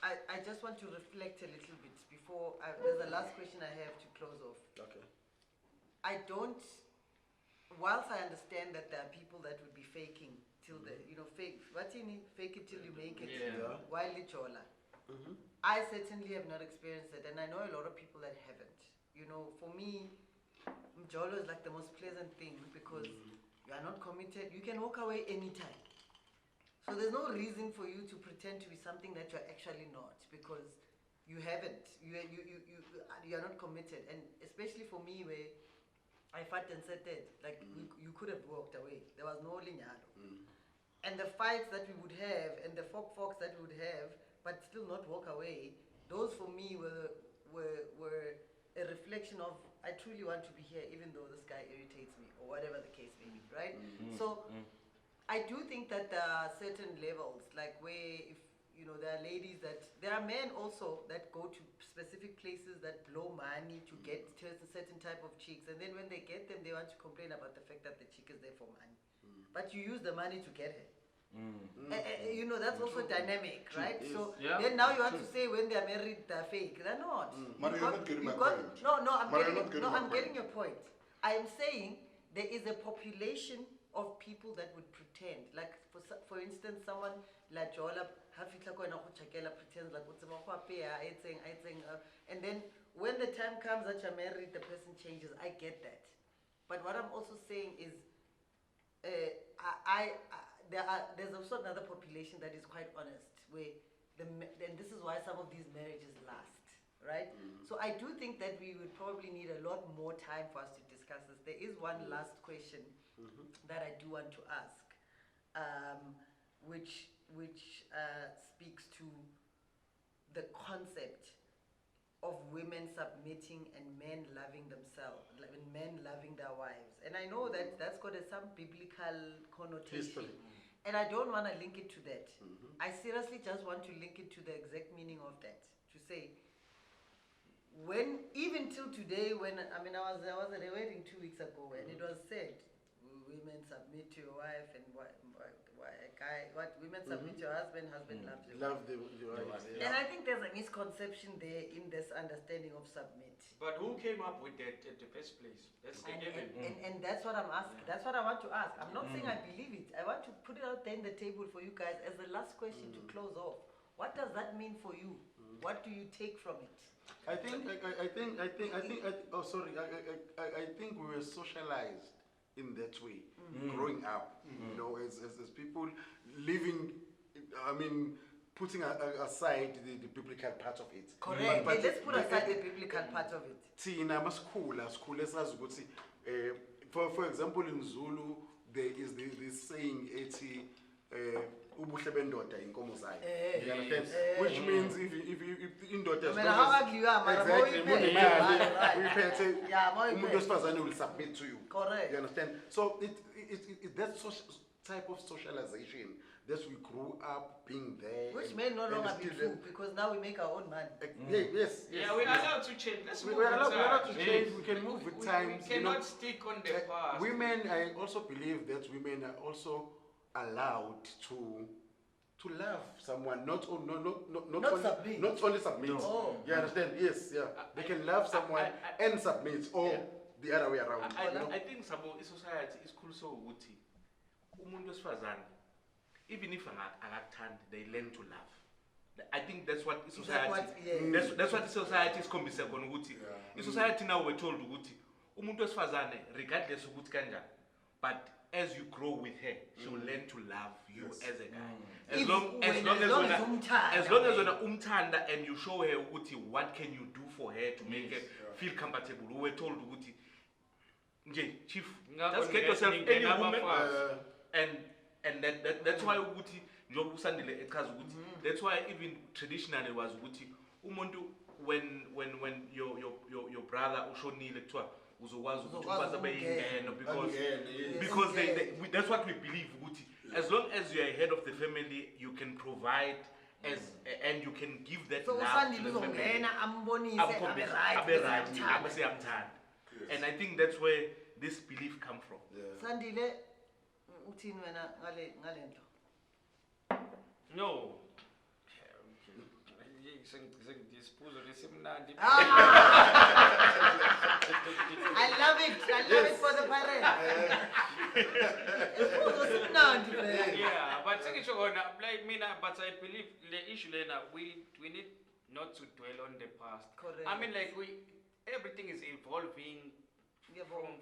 [SPEAKER 1] I just want to reflect a little bit before there's a last question I have to close off.
[SPEAKER 2] Okay.
[SPEAKER 1] I don't, whilst I understand that there are people that would be faking till the, fake it till you make it,
[SPEAKER 4] Yeah.
[SPEAKER 1] while Lichola. I certainly have not experienced it, and I know a lot of people that haven't. For me, Mjolo is like the most pleasant thing because you are not committed. You can walk away anytime. So there's no reason for you to pretend to be something that you're actually not because you haven't. You are not committed, and especially for me where I fought and said that, like you could have walked away. There was no linyalo. And the fights that we would have and the forks that we would have, but still not walk away, those for me were a reflection of I truly want to be here even though this guy irritates me or whatever the case may be, right? So I do think that there are certain levels, like where if there are ladies there are men also that go to specific places that blow money to get a certain type of chicks, and then when they get them, they want to complain about the fact that the chick is there for money. But you use the money to get her. That's also dynamic, right?
[SPEAKER 2] Yes.
[SPEAKER 1] So
[SPEAKER 4] Yeah.
[SPEAKER 1] then now you want to say when they're married, they're fake. They're not.
[SPEAKER 3] But you're not getting my point.
[SPEAKER 1] No,
[SPEAKER 3] I'm
[SPEAKER 1] getting your point. I am saying there is a population of people that would pretend. Like, for instance, someone like Jola, pretends like, and then when the time comes that you're married, the person changes. I get that. But what I'm also saying is, there's also another population that is quite honest, where and this is why some of these marriages last, right? So I do think that we would probably need a lot more time for us to discuss this. There is one last question that I do want to ask, which speaks to the concept of women submitting and men loving themselves, and men loving their wives. And I know that that's got some biblical connotation.
[SPEAKER 2] History.
[SPEAKER 1] And I don't want to link it to that. I seriously just want to link it to the exact meaning of that. To say, even till today, I was at a wedding 2 weeks ago, and it was said, women submit to your wife, and women submit to your husband loves you.
[SPEAKER 2] Love the wife.
[SPEAKER 1] And I think there's a misconception there in this understanding of submit.
[SPEAKER 5] But who came up with that at the first place? That's the given.
[SPEAKER 1] And that's what I'm asking. That's what I want to ask. I'm not saying I believe it. I want to put it out there in the table for you guys as the last question to close off. What does that mean for you? What do you take from it?
[SPEAKER 2] I think we were socialized in that way, growing up, as people living, putting aside the biblical part of it.
[SPEAKER 1] Correct. Let's put aside the biblical part of it.
[SPEAKER 2] For example, in Zulu, there is this saying, ubuhle bendoda inkomo zayo. You understand? Which means if indoda is umuntu wesifazane will submit to you.
[SPEAKER 1] Correct.
[SPEAKER 2] You understand? So it that type of socialization that we grew up being there.
[SPEAKER 1] Which may no longer be true because now we make our own money.
[SPEAKER 2] Yes.
[SPEAKER 5] Yeah, we're allowed to change.
[SPEAKER 2] We're allowed to change. We can move with times.
[SPEAKER 5] We cannot stick on the past.
[SPEAKER 2] Women, I also believe that women are also allowed to to love someone, not
[SPEAKER 1] Not
[SPEAKER 2] only
[SPEAKER 1] submit.
[SPEAKER 2] not only submit.
[SPEAKER 1] Oh.
[SPEAKER 2] You understand? Yes, yeah. They can love someone and submit, or the other way around. you know?
[SPEAKER 6] I think Sabo, society is cool so uti. Umuntu wesifazane, even if akakuthandi, they learn to love. I think that's what society. That's what society is kombisa khona ukuthi. Society now we're told ukuthi umuntu wesifazane regardless ukuthi kanjani, but as you grow with her, she will learn to love you as a guy. As long as wena umthanda and you show her ukuthi what can you do for her to make her feel comfortable. We're told ukuthi nje chief, just get yourself any woman and that's why ukuthi njengoba usandile echaza ukuthi that's why even traditionally was ukuthi umuntu when your brother ushonile kuthiwa uzokwazi ukuthi ubaza beyingeno because that's what we believe ukuthi as long as you are head of the family you can provide and you can give that
[SPEAKER 1] so
[SPEAKER 6] love to the family.
[SPEAKER 1] uzongena ambonise
[SPEAKER 6] abe siyamthanda. And I think that's where this belief come from.
[SPEAKER 1] Sandile uthini wena ngale nto?
[SPEAKER 5] No.
[SPEAKER 1] I love it for the parents.
[SPEAKER 5] Yeah, but like me, but I believe the issue we need not to dwell on the past.
[SPEAKER 1] Correct.
[SPEAKER 5] I mean, like everything is evolving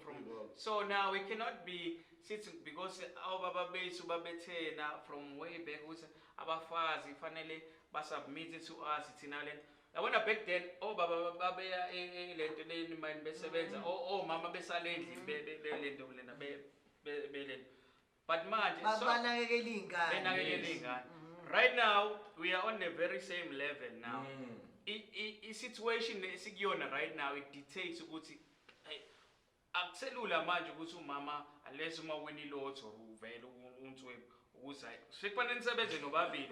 [SPEAKER 5] from so now we cannot be sitting because our baba base from way back was abafazi finally submitted to us it's in Ireland. I went back then baba lento leni manje besebenza mama besalendli but manje right now we are on the very same level now. I situation esikuyona right now it dictates ukuthi akuselula manje ukuthi umama unless uma wini lotho uvela untwe ukuze sekubane nisebenze nobabili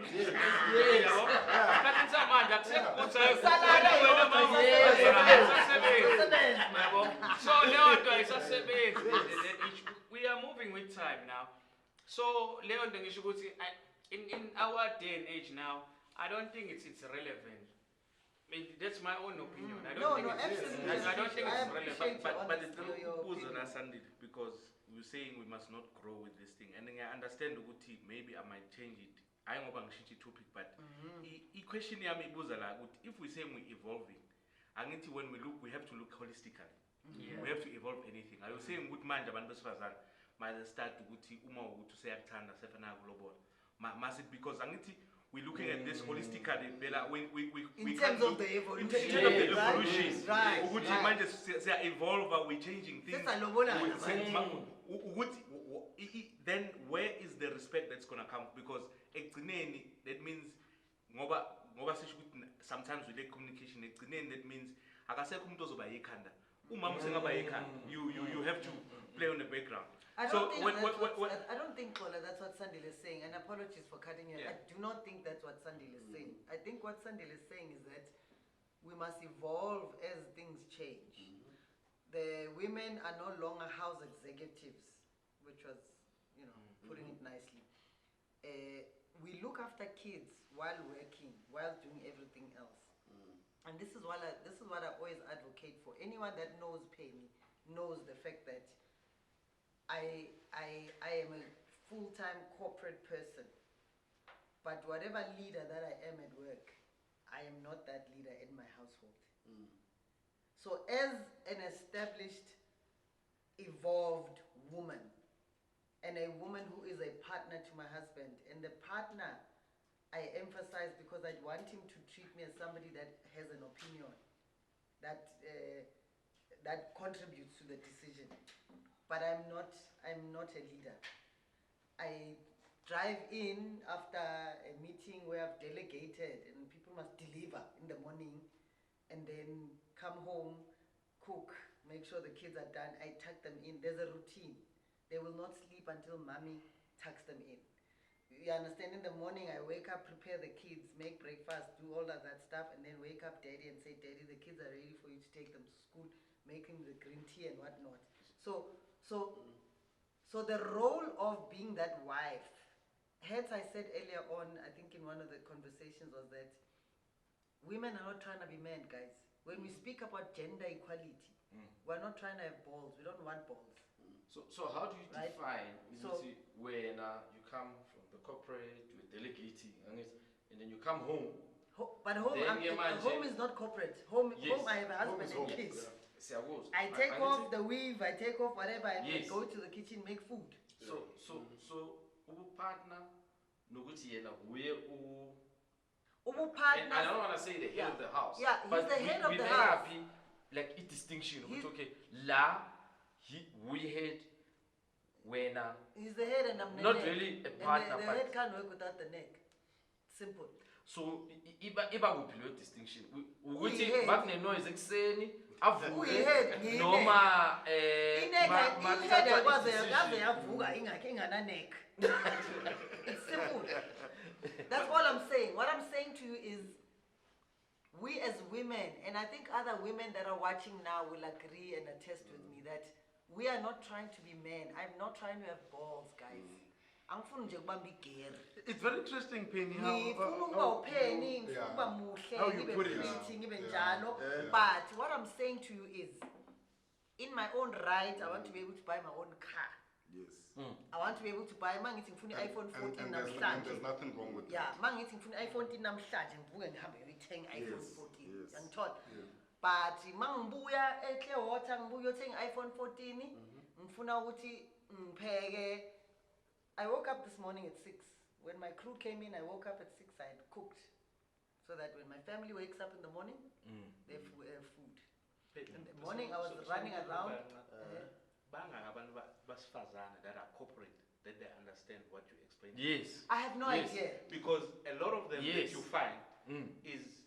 [SPEAKER 5] yabo isikhathi samanje akusekukuthi sala wena mama yabo so leyo nto ayisasebenzi. We are moving with time now, so leyo nto ngisho ukuthi in our day and age now I don't think it's relevant. I mean, that's my own opinion. I don't think it's relevant.
[SPEAKER 6] But it's not because we're saying we must not grow with this thing. And then I understand ukuthi maybe I might change it. I am about the topic, but the question if we say we're evolving, when we look, we have to look holistically. We have to evolve anything. I was saying good man jabantu besifazane might start ukuthi uma ukuthi seyakuthanda sefana global. Must it because we're looking at this holistically.
[SPEAKER 1] In terms of the evolution.
[SPEAKER 6] In terms of the evolution. Right. Evolve, we're changing things. Then where is the respect that's going to come? Because that means sometimes we like communication. That means you have to play on the background.
[SPEAKER 1] I don't think that's what Sandil is saying, and apologies for cutting you. I do not think that's what Sandil is saying. I think what Sandil is saying is that we must evolve as things change. The women are no longer house executives, which was, putting it nicely. We look after kids while working, while doing everything else. And this is what I always advocate for. Anyone that knows Penny knows the fact that I am a full-time corporate person, but whatever leader that I am at work, I am not that leader in my household. So as an established, evolved woman, and a woman who is a partner to my husband, and the partner I emphasize because I want him to treat me as somebody that has an opinion, that contributes to the decision. But I'm not a leader. I drive in after a meeting where I've delegated and people must deliver in the morning and then come home, cook, make sure the kids are done. I tuck them in. There's a routine. They will not sleep until mommy tucks them in. You understand? In the morning I wake up, prepare the kids, make breakfast, do all of that stuff, and then wake up daddy and say, Daddy, the kids are ready for you to take them to school, making the green tea and whatnot. So the role of being that wife hence I said earlier on, I think in one of the conversations was that women are not trying to be men, guys. When we speak about gender equality, we're not trying to have balls. We don't want balls.
[SPEAKER 4] So how do you
[SPEAKER 1] Right.
[SPEAKER 4] define
[SPEAKER 1] So-
[SPEAKER 4] when you come from the corporate, you're delegating, and then you come home?
[SPEAKER 1] But home,
[SPEAKER 4] Then you imagine-
[SPEAKER 1] home is not corporate. Home,
[SPEAKER 4] Yes.
[SPEAKER 1] home I have a
[SPEAKER 2] Home
[SPEAKER 1] husband
[SPEAKER 2] is
[SPEAKER 1] and
[SPEAKER 2] home.
[SPEAKER 1] kids.
[SPEAKER 4] Siyakuzwa.
[SPEAKER 1] I take
[SPEAKER 4] Angithi-
[SPEAKER 1] off the weave, I take off whatever, and
[SPEAKER 4] Yes.
[SPEAKER 1] go to the kitchen, make food.
[SPEAKER 4] So partner nokuthi yena uye
[SPEAKER 1] Ubu-partner-
[SPEAKER 4] and I don't want to say the head of the house.
[SPEAKER 1] Yeah, he's
[SPEAKER 4] but
[SPEAKER 1] the head of
[SPEAKER 4] we
[SPEAKER 1] the
[SPEAKER 4] make
[SPEAKER 1] house.
[SPEAKER 4] happy, like a distinction.
[SPEAKER 1] He's-
[SPEAKER 4] Okay, we had when
[SPEAKER 1] He's the head and I'm the
[SPEAKER 4] Not
[SPEAKER 1] neck.
[SPEAKER 4] really a
[SPEAKER 1] And
[SPEAKER 4] partner,
[SPEAKER 1] the
[SPEAKER 4] but-
[SPEAKER 1] head can't work without the neck. Simple.
[SPEAKER 4] so iba kuphi lo distinction ukuthi
[SPEAKER 1] Uyi-head.
[SPEAKER 4] bakune noise ekuseni avuke
[SPEAKER 1] Uyi-head, ngiyi-neck.
[SPEAKER 4] noma
[SPEAKER 1] Ineck
[SPEAKER 4] makuthathwa
[SPEAKER 1] ayikwazi
[SPEAKER 4] i-decision.
[SPEAKER 1] yaze yavuka ingakhe ingana-neck. It's simple. That's all I'm saying. What I'm saying to you is, we as women, and I think other women that are watching now will agree and attest with me that we are not trying to be men. I'm not trying to have balls, guys. Angifuni nje ukubamba igere.
[SPEAKER 2] It's very interesting, Penny.
[SPEAKER 1] Ngifuna ukuba upheni, ngifuna ukuba
[SPEAKER 2] how
[SPEAKER 1] muhle,
[SPEAKER 2] you
[SPEAKER 1] ngibe
[SPEAKER 2] put it.
[SPEAKER 1] pretty, ngibe
[SPEAKER 3] Yeah.
[SPEAKER 1] njalo.
[SPEAKER 2] Yeah.
[SPEAKER 1] But what I'm saying to you is, in my own right, I want to be able to buy my own car.
[SPEAKER 2] Yes.
[SPEAKER 1] I want to be able to buy, mangithi ngifuna iPhone 14
[SPEAKER 3] and there's
[SPEAKER 1] namhlanje.
[SPEAKER 3] nothing wrong with
[SPEAKER 1] Yeah,
[SPEAKER 3] that.
[SPEAKER 1] mangithi ngifuna iPhone 14 namhlanje ngivuke ngihambe ngiyothenga iPhone
[SPEAKER 2] Yes,
[SPEAKER 1] 14.
[SPEAKER 2] yes.
[SPEAKER 1] Yangithola.
[SPEAKER 2] Yeah.
[SPEAKER 1] But mangibuya eClearwater ngibuya uyothenga iPhone 14, ngifuna ukuthi ngipheke. I woke up this morning at 6. When my crew came in, I woke up at 6. I had cooked, so that when my family wakes up in the morning, they have food. In the morning, I was running around.
[SPEAKER 6] Bangaka abantu basifazana that are corporate, that they understand what you explain.
[SPEAKER 4] Yes.
[SPEAKER 1] I have no
[SPEAKER 4] Yes.
[SPEAKER 1] idea.
[SPEAKER 6] Because a lot of them
[SPEAKER 4] Yes.
[SPEAKER 6] that you find is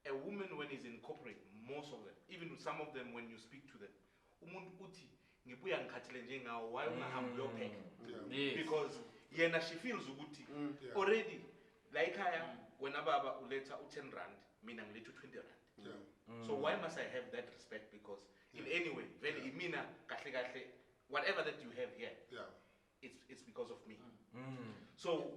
[SPEAKER 6] a woman when is in corporate, most of them, even some of them when you speak to them, umuntu uthi ngibuya ngikhathele njengawo, why ungahambi uyopheka?
[SPEAKER 4] Yes.
[SPEAKER 6] Because yena she feels ukuthi
[SPEAKER 3] Yeah.
[SPEAKER 6] already la ekhaya wena baba uletha u10 rand, mina ngiletha u20 rand.
[SPEAKER 3] Yeah.
[SPEAKER 6] So why must I have that respect? Because in any way, vele imina kahle kahle, whatever that you have here,
[SPEAKER 3] Yeah.
[SPEAKER 6] it's because of me. So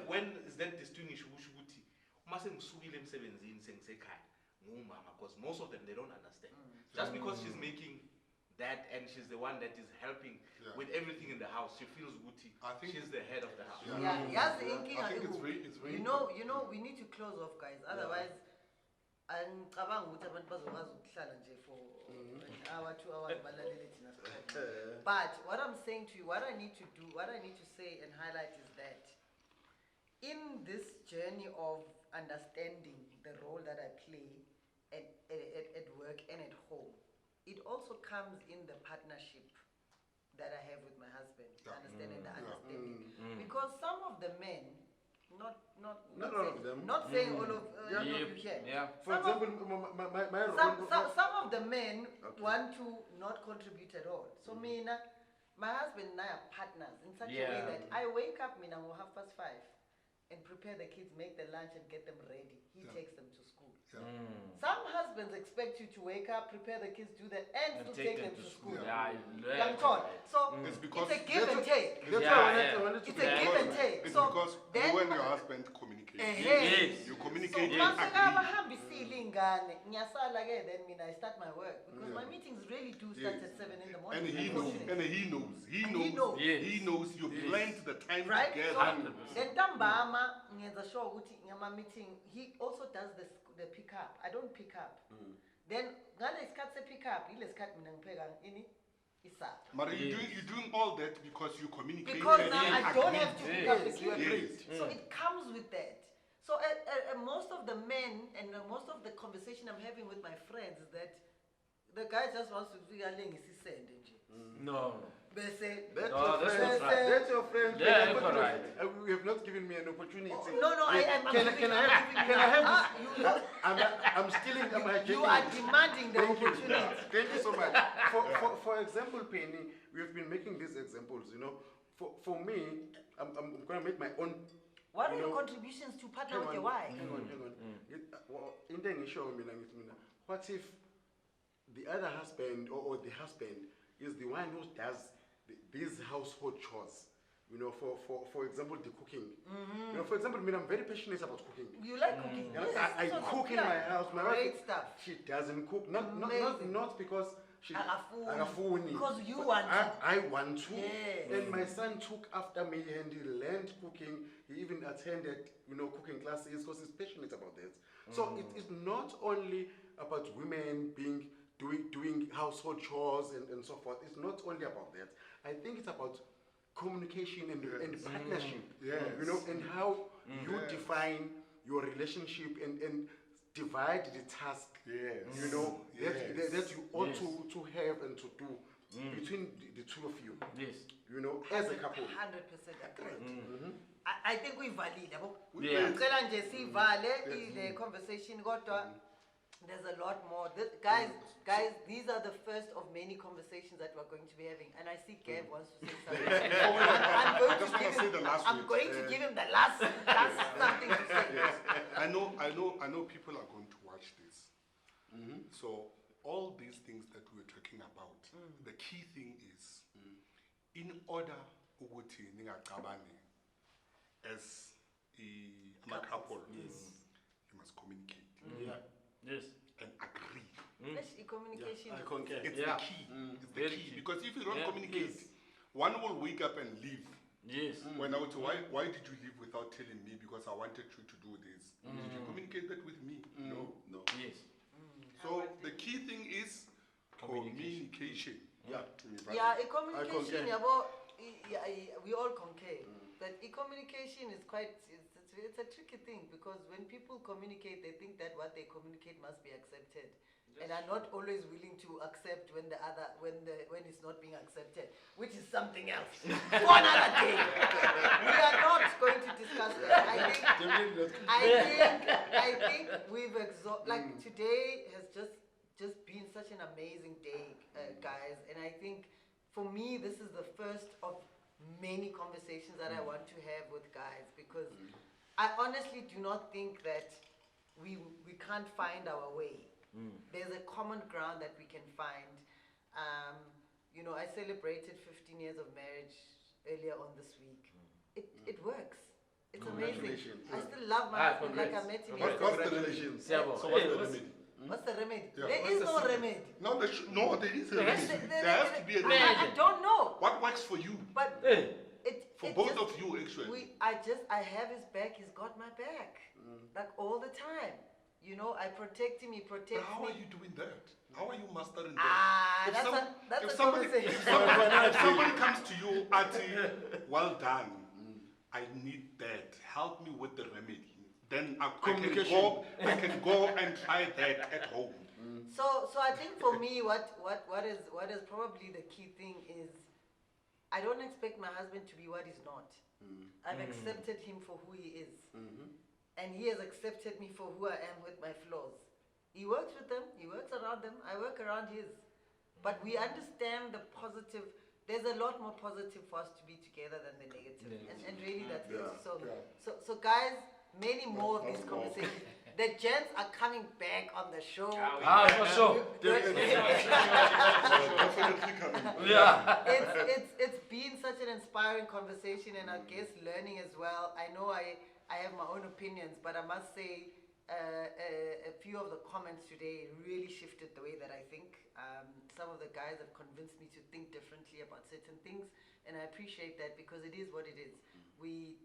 [SPEAKER 6] when is that distinguish ukuthi uma sengisukile emsebenzini sengisekhaya ngumama, because most of them they don't understand. Just because she's making that and she's the one that is helping
[SPEAKER 3] Yeah.
[SPEAKER 6] with everything in the house, she feels ukuthi
[SPEAKER 3] I think-
[SPEAKER 6] she's the head of the house.
[SPEAKER 3] Yeah.
[SPEAKER 1] Yeah, yazi
[SPEAKER 3] I
[SPEAKER 1] inkinga
[SPEAKER 3] think it's
[SPEAKER 1] ikuphi?
[SPEAKER 3] very
[SPEAKER 1] You know, we need to close off, guys. Otherwise, angicabanga ukuthi abantu bazokwazi ukuhlala nje for an hour, 2 hours balalele thina siqhubeke. But what I'm saying to you, what I need to do, what I need to say and highlight is that in this journey of understanding the role that I play at work and at home, it also comes in the partnership that I have with my husband,
[SPEAKER 3] Yeah.
[SPEAKER 1] understanding the understanding. Because some of the men, not
[SPEAKER 2] Not all of them.
[SPEAKER 1] not saying all of
[SPEAKER 2] Yeah.
[SPEAKER 1] all of you here.
[SPEAKER 4] Yeah.
[SPEAKER 2] For
[SPEAKER 1] Some of-
[SPEAKER 2] example, my role.
[SPEAKER 1] some of the men
[SPEAKER 2] Okay.
[SPEAKER 1] want to not contribute at all. So my husband and I are partners in such a way
[SPEAKER 4] Yeah.
[SPEAKER 1] that I wake up mina ngo 5:30 and prepare the kids, make the lunch and get them ready. He
[SPEAKER 3] Yeah.
[SPEAKER 1] takes them to school.
[SPEAKER 3] Yeah.
[SPEAKER 1] Some husbands expect you to wake up, prepare the kids, do that, and to take them to school.
[SPEAKER 3] Yeah.
[SPEAKER 1] Young Todd. So
[SPEAKER 3] It's because
[SPEAKER 1] it's a give and take.
[SPEAKER 2] That's
[SPEAKER 4] Yeah,
[SPEAKER 2] why
[SPEAKER 4] yeah.
[SPEAKER 2] I wanted to
[SPEAKER 1] It's a give and take.
[SPEAKER 3] It's
[SPEAKER 1] So
[SPEAKER 3] because
[SPEAKER 1] then
[SPEAKER 3] you and your husband communicate.
[SPEAKER 1] Yes.
[SPEAKER 3] You
[SPEAKER 1] So
[SPEAKER 3] communicate and
[SPEAKER 1] mase
[SPEAKER 3] agree.
[SPEAKER 1] kabahambisile ingane, ngiyasala ke then mina I start my work because my meetings really do start
[SPEAKER 3] Yes.
[SPEAKER 1] at 7 in the morning.
[SPEAKER 3] And he knows.
[SPEAKER 1] unfortunately.
[SPEAKER 3] And he knows. He
[SPEAKER 1] And he
[SPEAKER 3] knows.
[SPEAKER 1] knows.
[SPEAKER 4] Yes.
[SPEAKER 3] He knows you
[SPEAKER 4] Yes.
[SPEAKER 3] planned the time
[SPEAKER 1] Right?
[SPEAKER 3] together.
[SPEAKER 1] So
[SPEAKER 4] 100%.
[SPEAKER 1] then ntambama ngenza sure ukuthi ngama meeting he also does the pick up. I don't pick up. Then ngale isikhathi se pick up ile sikhathi mina ngipheka ini isapha.
[SPEAKER 3] Mara,
[SPEAKER 4] Yes.
[SPEAKER 3] you're doing all that because you communicate.
[SPEAKER 1] Because
[SPEAKER 3] and
[SPEAKER 1] now
[SPEAKER 3] you
[SPEAKER 1] I don't
[SPEAKER 3] agree.
[SPEAKER 1] have to pick up the
[SPEAKER 4] Yes,
[SPEAKER 1] kids.
[SPEAKER 3] Yes.
[SPEAKER 1] So it comes with that. So most of the men and most of the conversation I'm having with my friends is that the guy just wants to do ngisisende nje.
[SPEAKER 4] No.
[SPEAKER 1] Bese
[SPEAKER 2] That's
[SPEAKER 4] No,
[SPEAKER 2] your
[SPEAKER 4] that's
[SPEAKER 2] friend.
[SPEAKER 4] not right.
[SPEAKER 2] That's your friend.
[SPEAKER 4] Yeah,
[SPEAKER 2] But
[SPEAKER 4] you're right.
[SPEAKER 2] You have not given me an opportunity.
[SPEAKER 1] no, I'm
[SPEAKER 2] Can I
[SPEAKER 1] giving
[SPEAKER 2] have
[SPEAKER 1] you-
[SPEAKER 2] this? I'm stealing.
[SPEAKER 1] you are demanding the
[SPEAKER 2] Thank you.
[SPEAKER 1] opportunity.
[SPEAKER 2] Thank you so much. For example, Penny, we've been making these examples. You know, for me, I'm going to make my own.
[SPEAKER 1] What are
[SPEAKER 2] you
[SPEAKER 1] your
[SPEAKER 2] know,
[SPEAKER 1] contributions to partner
[SPEAKER 2] Hang
[SPEAKER 1] with
[SPEAKER 2] on,
[SPEAKER 1] your wife?
[SPEAKER 2] hang on. Into engisho mina ngithi mina, what if the other husband or the husband is the one who does these household chores? You know, for example, the cooking. You know, for example, I'm very passionate about cooking.
[SPEAKER 1] You like cooking?
[SPEAKER 2] You know,
[SPEAKER 1] Yes,
[SPEAKER 2] I
[SPEAKER 1] so
[SPEAKER 2] cook in
[SPEAKER 1] yeah.
[SPEAKER 2] my house. My
[SPEAKER 1] Great
[SPEAKER 2] wife,
[SPEAKER 1] stuff.
[SPEAKER 2] she doesn't cook. Not because she.
[SPEAKER 1] Akafuni. Because you want to.
[SPEAKER 2] I want to.
[SPEAKER 1] Yes.
[SPEAKER 2] And my son took after me and he learned cooking. He even attended, cooking classes because he's passionate about that. So it is not only about women doing household chores and so forth. It's not only about that. I think it's about communication and partnership.
[SPEAKER 3] Yes.
[SPEAKER 2] You know, and how you define your relationship and divide the task.
[SPEAKER 3] Yes.
[SPEAKER 2] You know, that you ought
[SPEAKER 4] Yes.
[SPEAKER 2] to have and to do between the two of you.
[SPEAKER 4] Yes.
[SPEAKER 2] You know, as a couple.
[SPEAKER 1] 100% agreed. I think we valid.
[SPEAKER 4] Yeah.
[SPEAKER 1] Ngicela nje sivale ile conversation kodwa there's a lot more. Guys, these are the first of many conversations that we're going to be having. And I see Gav wants to say something. I'm going to give him the last something to say.
[SPEAKER 3] Yes. I know people are going to watch this. So all these things that we're talking about, the key thing is, in order ukuthi ningaqabani as a couple, you must communicate
[SPEAKER 4] Yes.
[SPEAKER 3] and agree.
[SPEAKER 1] Especially communication.
[SPEAKER 2] I concur.
[SPEAKER 3] It's
[SPEAKER 4] Yeah.
[SPEAKER 3] the key. It's the
[SPEAKER 4] Very
[SPEAKER 3] key.
[SPEAKER 4] key.
[SPEAKER 3] Because if you don't
[SPEAKER 4] Yeah.
[SPEAKER 3] communicate,
[SPEAKER 4] Yes.
[SPEAKER 3] one will wake up and leave.
[SPEAKER 4] Yes.
[SPEAKER 3] When I would say, why did you leave without telling me? Because I wanted you to do this. Did you communicate that with me? No.
[SPEAKER 4] Yes.
[SPEAKER 3] So the key thing is communication.
[SPEAKER 2] Yeah.
[SPEAKER 1] Yeah, a communication,
[SPEAKER 2] concur.
[SPEAKER 1] we all concur. But communication is it's a tricky thing because when people communicate, they think that what they communicate must be accepted. And are not always willing to accept when it's not being accepted, which is something else. For another day. We are not going to discuss that. I think we've like today has just been such an amazing day, guys. And I think for me this is the first of many conversations that I want to have with guys because I honestly do not think that we can't find our way. There's a common ground that we can find. I celebrated 15 years of marriage earlier on this week. It works. It's amazing.
[SPEAKER 2] Congratulations.
[SPEAKER 1] I still love my husband like I met him yesterday.
[SPEAKER 3] What's the remedy?
[SPEAKER 4] Siabo.
[SPEAKER 3] So what's the remedy?
[SPEAKER 1] What's the remedy?
[SPEAKER 3] Yeah,
[SPEAKER 1] There
[SPEAKER 3] what's
[SPEAKER 1] is
[SPEAKER 3] the
[SPEAKER 1] no
[SPEAKER 3] secret?
[SPEAKER 1] remedy.
[SPEAKER 3] No, there is a remedy. There has to be a
[SPEAKER 1] I
[SPEAKER 3] remedy.
[SPEAKER 1] don't know.
[SPEAKER 3] What works for you?
[SPEAKER 1] But
[SPEAKER 4] Hey.
[SPEAKER 3] For both of you, actually.
[SPEAKER 1] I have his back. He's got my back, like all the time. I protect him. He
[SPEAKER 3] But
[SPEAKER 1] protects
[SPEAKER 3] how
[SPEAKER 1] me.
[SPEAKER 3] are you doing that? How are you mastering that?
[SPEAKER 1] That's
[SPEAKER 3] if
[SPEAKER 1] a
[SPEAKER 3] somebody,
[SPEAKER 1] conversation.
[SPEAKER 3] if somebody comes to you, Ati, well done. I need that. Help me with the remedy. Then I can go and try that at home.
[SPEAKER 1] So I think for me, what is probably the key thing is, I don't expect my husband to be what he's not. I've accepted him for who he is, and he has accepted me for who I am with my flaws. He works with them. He works around them. I work around his. But we understand the positive. There's a lot more positive for us to be together than the negative. And really that's it. So guys, many more of these conversations. The gents are coming back on the show.
[SPEAKER 4] For sure.
[SPEAKER 3] Definitely coming.
[SPEAKER 4] Yeah.
[SPEAKER 1] It's been such an inspiring conversation, and I guess learning as well. I know I have my own opinions, but I must say a few of the comments today really shifted the way that I think. Some of the guys have convinced me to think differently about certain things, and I appreciate that because it is what it is. We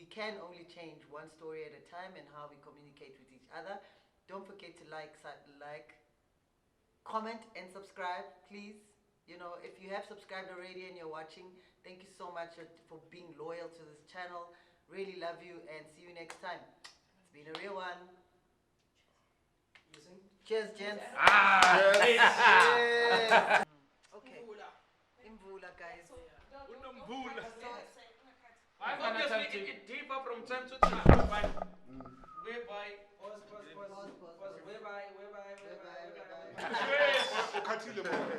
[SPEAKER 1] can only change one story at a time and how we communicate with each other. Don't forget to like, comment, and subscribe, please. If you have subscribed already and you're watching, thank you so much for being loyal to this channel. Really love you and see you next time. It's been a real one. Cheers, gents.
[SPEAKER 4] Yes.
[SPEAKER 1] Okay. Imvula, guys.
[SPEAKER 5] Obviously, it differ from time to time, but whereby.
[SPEAKER 1] Pause.
[SPEAKER 5] Whereby.
[SPEAKER 1] Bye-bye.
[SPEAKER 3] Ukhathile manje.